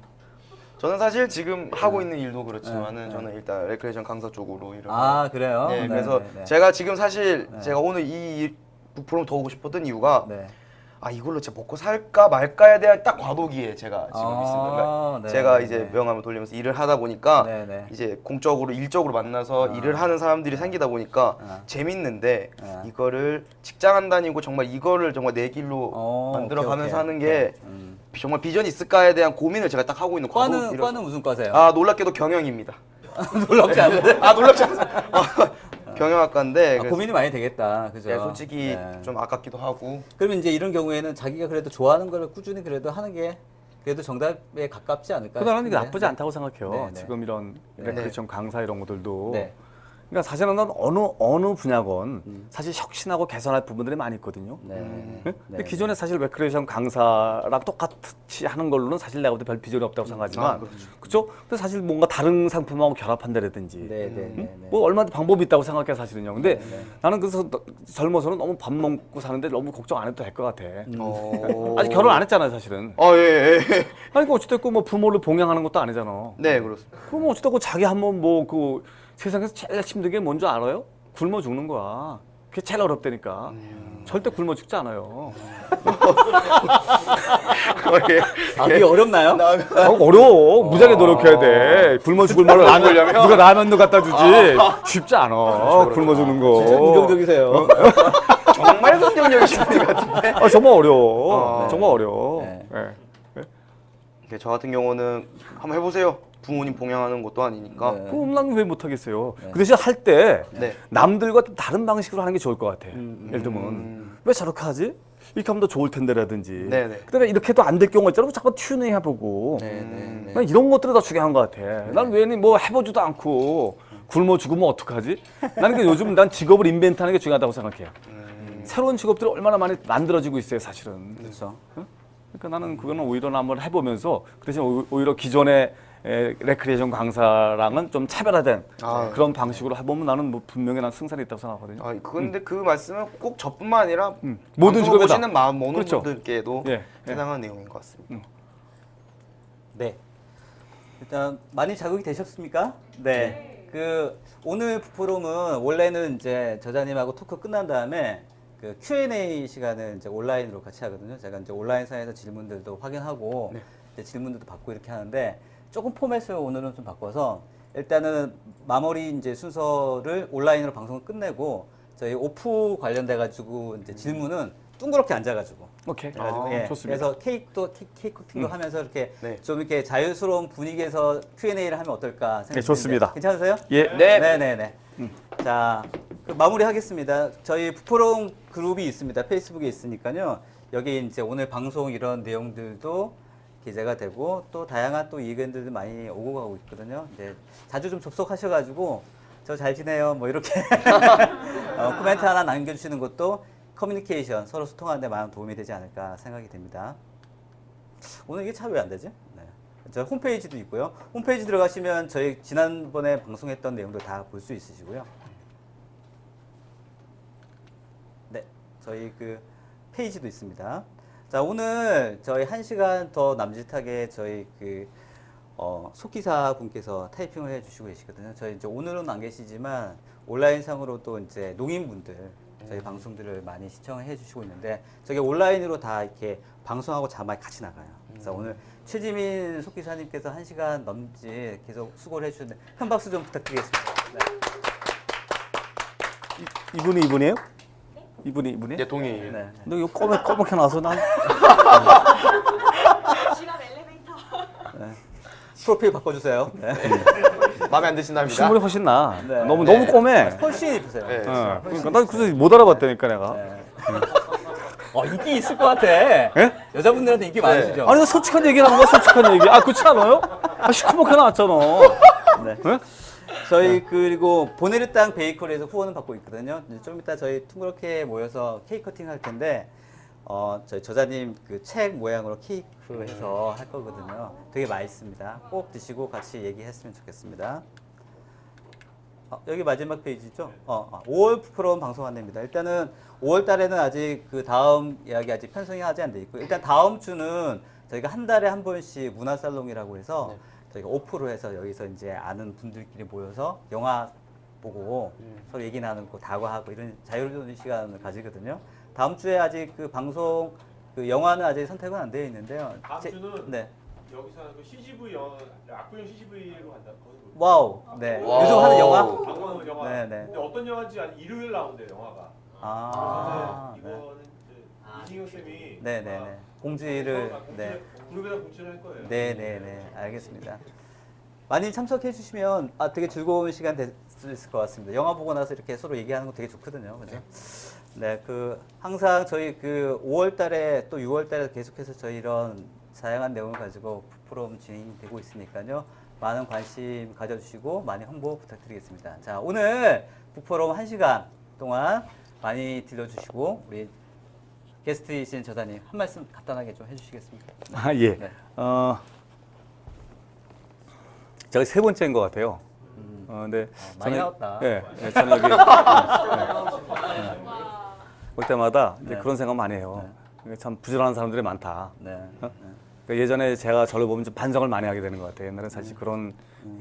저는 사실 지금 하고 있는 일도 그렇지만은 저는 일단 레크레이션 강사 쪽으로 일을 아 그래요? 네, 네, 그래서 네, 네. 제가 지금 사실 제가 오늘 이 프로그램 더 오고 싶었던 이유가 네. 이걸로 진짜 먹고 살까 말까에 대한 딱 과도기에 제가 지금 아, 있습니다. 그러니까 네, 제가 네, 이제 네. 명함을 돌리면서 일을 하다 보니까 네, 네. 이제 공적으로 일적으로 만나서 일을 하는 사람들이 생기다 보니까 아. 재밌는데 아. 이거를 직장 안 다니고 정말 이거를 정말 내 길로 만들어 오케이, 가면서 오케이. 하는 게 정말 비전이 있을까에 대한 고민을 제가 딱 하고 있는 과는 과도기라서. 과는 무슨 과세요? 놀랍게도 경영입니다. 놀랍지 않은데? 놀랍지 않습니다. 경영학과인데 그래서 고민이 많이 되겠다. 그죠? 네, 솔직히 네. 좀 아깝기도 하고 그러면 이제 이런 경우에는 자기가 그래도 좋아하는 걸 꾸준히 그래도 하는 게 그래도 정답에 가깝지 않을까? 그건 이게 싶은데. 나쁘지 않다고 생각해요. 네, 네. 지금 이런 네. 레크레이션 강사 이런 것들도. 네. 그러니까 사실은 난 어느 분야건 사실 혁신하고 개선할 부분들이 많이 있거든요. 네. 네? 네. 근데 기존에 사실 레크레이션 강사랑 똑같이 하는 걸로는 사실 내가 볼 때 별 비전이 없다고 생각하지만, 그렇죠? 근데 사실 뭔가 다른 상품하고 결합한다라든지, 네, 네, 네, 네. 뭐 얼마든지 방법이 있다고 생각해 사실은요. 근데 네. 나는 그래서 젊어서는 너무 밥 먹고 사는데 너무 걱정 안 해도 될 것 같아. 아직 아직 결혼 안 했잖아요, 사실은. 예. 아니 그 어찌됐건 뭐 부모를 봉양하는 것도 아니잖아. 네, 그렇습니다. 그럼 어찌됐건 자기 한번 뭐 그 세상에서 제일 힘든 게 뭔지 알아요? 굶어 죽는 거야. 그게 제일 어렵다니까. 절대 굶어 죽지 않아요. 그게 어렵나요? 어려워. 무지하게 노력해야 돼. 굶어 죽을 말을 누가 라면도 갖다 주지. 쉽지 않아. 굶어 죽는 거. 진짜 긍정적이세요. 정말 긍정적이신 분 같은데. 정말 어려워. 정말 어려워. 네. 네. 저 같은 경우는 한번 해보세요. 부모님 봉양하는 것도 아니니까. 네. 그럼 난 왜 못하겠어요. 그 대신 할 때 네. 남들과 다른 방식으로 하는 게 좋을 것 같아. 예를 들면 왜 저렇게 하지? 이렇게 하면 더 좋을 텐데라든지. 네네. 그다음에 이렇게 해도 안 될 경우가 있잖아. 자꾸 튜닝 해보고. 네, 네, 네. 난 이런 것들이 더 중요한 것 같아. 난 괜히 뭐 해보지도 않고 굶어 죽으면 어떡하지? 나는 그 요즘 난 직업을 인벤트하는 게 중요하다고 생각해요. 새로운 직업들이 얼마나 많이 만들어지고 있어요, 사실은. 그렇죠. 그러니까 나는 그거는 오히려 한번 해보면서 그 대신 오히려 기존의 레크리에이션 강사랑은 좀 차별화된 그런 방식으로 해보면 나는 뭐 분명히 난 승산이 있다고 생각하거든요. 근데 그 말씀은 꼭 저뿐만 아니라 모든 방송을 직업이다. 보시는 마음 모든 그렇죠. 분들께도 예, 해당하는 내용인 것 같습니다. 네. 일단 많이 자극이 되셨습니까? 네. 그 오늘 북포럼은 원래는 이제 저자님하고 토크 끝난 다음에 그 Q&A 시간을 이제 온라인으로 같이 하거든요. 제가 이제 온라인상에서 질문들도 확인하고 이제 질문들도 받고 이렇게 하는데 조금 포맷을 오늘은 좀 바꿔서 일단은 마무리 이제 순서를 온라인으로 방송을 끝내고 저희 오프 관련돼 가지고 이제 질문은 둥그렇게 앉아가지고 오케이. 예, 좋습니다. 그래서 케이크 커팅도 하면서 이렇게 네. 좀 이렇게 자유스러운 분위기에서 Q&A를 하면 어떨까 생각이 네, 좋습니다. 드는데 괜찮으세요? 예. 네네네. 자, 그 마무리하겠습니다. 저희 북포럼 그룹이 있습니다. 페이스북에 있으니까요. 여기 이제 오늘 방송 이런 내용들도 기재가 되고 또 다양한 또 의견들도 많이 오고 가고 있거든요. 이제 자주 좀 접속하셔가지고 저 잘 지내요 뭐 이렇게 코멘트 하나 남겨주시는 것도 커뮤니케이션 서로 소통하는 데 많은 도움이 되지 않을까 생각이 됩니다. 오늘 이게 참 왜 안 되지? 네. 저 홈페이지도 있고요. 홈페이지 들어가시면 저희 지난번에 방송했던 내용도 다 볼 수 있으시고요. 네, 저희 그 페이지도 있습니다. 자, 오늘 저희 1시간 더 남짓하게 저희 그 속기사 분께서 타이핑을 해주시고 계시거든요. 저희 이제 오늘은 안 계시지만 온라인상으로 또 이제 농인분들 저희 방송들을 많이 시청을 해주시고 있는데 저게 온라인으로 다 이렇게 방송하고 자막이 같이 나가요. 그래서 오늘 최지민 속기사님께서 1시간 넘지 계속 수고를 해주셨는데 큰 박수 좀 부탁드리겠습니다. 네. 이분이에요? 이분이에요? 네, 동의. 네. 너 이거 꺼멓게 나와서 난 지갑 엘리베이터. 프로필 바꿔주세요. 네. 마음에 안 드신답니다. 실물이 훨씬 나. 네. 너무 네. 꼬매. 훨씬 이쁘세요. 네. 그러니까 난 그래서 못 알아봤다니까 내가. 네. 인기 있을 것 같아. 예? 여자분들한테 인기 많으시죠? 아니 나 솔직한 얘기를 하는 거야 솔직한 얘기. 그렇지 않아요? 시커멓게 나왔잖아. 네. 예? 저희 그리고 보네르 땅 베이커리에서 후원을 받고 있거든요. 이제 좀 이따 저희 둥그렇게 모여서 케이크 커팅 할 텐데 저희 저자님 그 책 모양으로 케이크 해서 할 거거든요. 되게 맛있습니다. 꼭 드시고 같이 얘기했으면 좋겠습니다. 여기 마지막 페이지죠? 5월 프로그램 방송 안내입니다. 일단은 5월 달에는 아직 그 다음 이야기 아직 편성이 하지 안 돼 있고 일단 다음 주는 저희가 한 달에 한 번씩 문화살롱이라고 해서 저희가 오프로 해서 여기서 이제 아는 분들끼리 모여서 영화 보고 서로 얘기 나누고 다과하고 이런 자유로운 시간을 가지거든요. 다음 주에 아직 그 방송 그 영화는 아직 선택은 안 되어 있는데요. 다음 주는 네. 여기서 하는 그 CGV 영화, 압구정 CGV로 간다. 거기서 와우. 네. 와우. 요즘 하는 영화? 방송 영화. 네, 네. 근데 어떤 영화인지 일요일 나온대요, 영화가. 아. 그래서 네. 이거는 이제 이승용 쌤이 네네네. 공지를 네. 그룹에다 공지를 할 거예요. 네네네. 알겠습니다. 많이 참석해 주시면 되게 즐거운 시간 됐을 것 같습니다. 영화 보고 나서 이렇게 서로 얘기하는 거 되게 좋거든요. 그죠? 네, 항상 저희 5월 달에 또 6월 달에 계속해서 저희 이런 다양한 내용을 가지고 프로그램 진행되고 있으니까요. 많은 관심 가져주시고 많이 홍보 부탁드리겠습니다. 자, 오늘 북포럼 1시간 동안 많이 들려주시고 우리 게스트이신 저자님 한 말씀 간단하게 좀 해주시겠습니까? 예. 네. 제가 세 번째인 것 같아요. 근데 많이 저는- 나왔다. 예, 저는 여기 올 때마다 이제 네. 그런 생각 많이 해요. 참 부지런한 사람들이 많다. 네. 그러니까 예전에 제가 저를 보면 좀 반성을 많이 하게 되는 것 같아요. 옛날에 사실 그런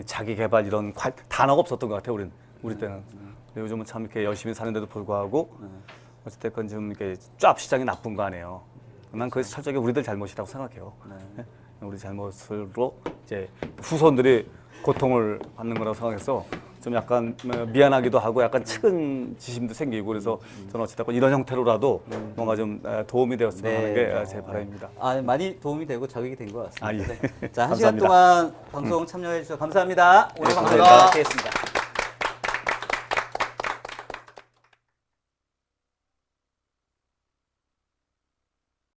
자기 개발 이런 단어가 없었던 것 같아요. 우리 때는. 근데 요즘은 참 이렇게 열심히 사는데도 불구하고 어쨌든 좀 이렇게 쫙 시장이 나쁜 거 아니에요. 난 그래서 철저하게 우리들 잘못이라고 생각해요. 예? 우리 잘못으로 이제 후손들이 고통을 받는 거라고 생각해서 좀 약간 미안하기도 하고 약간 측은지심도 생기고 그래서 저는 어쨌든 이런 형태로라도 뭔가 좀 도움이 되었으면 하는 게 제 바람입니다. 많이 도움이 되고 자극이 된 것 같습니다. 예. 자, 1시간 감사합니다. 동안 방송 참여해 주셔서 감사합니다. 오늘 방송 감사합니다. 마치겠습니다.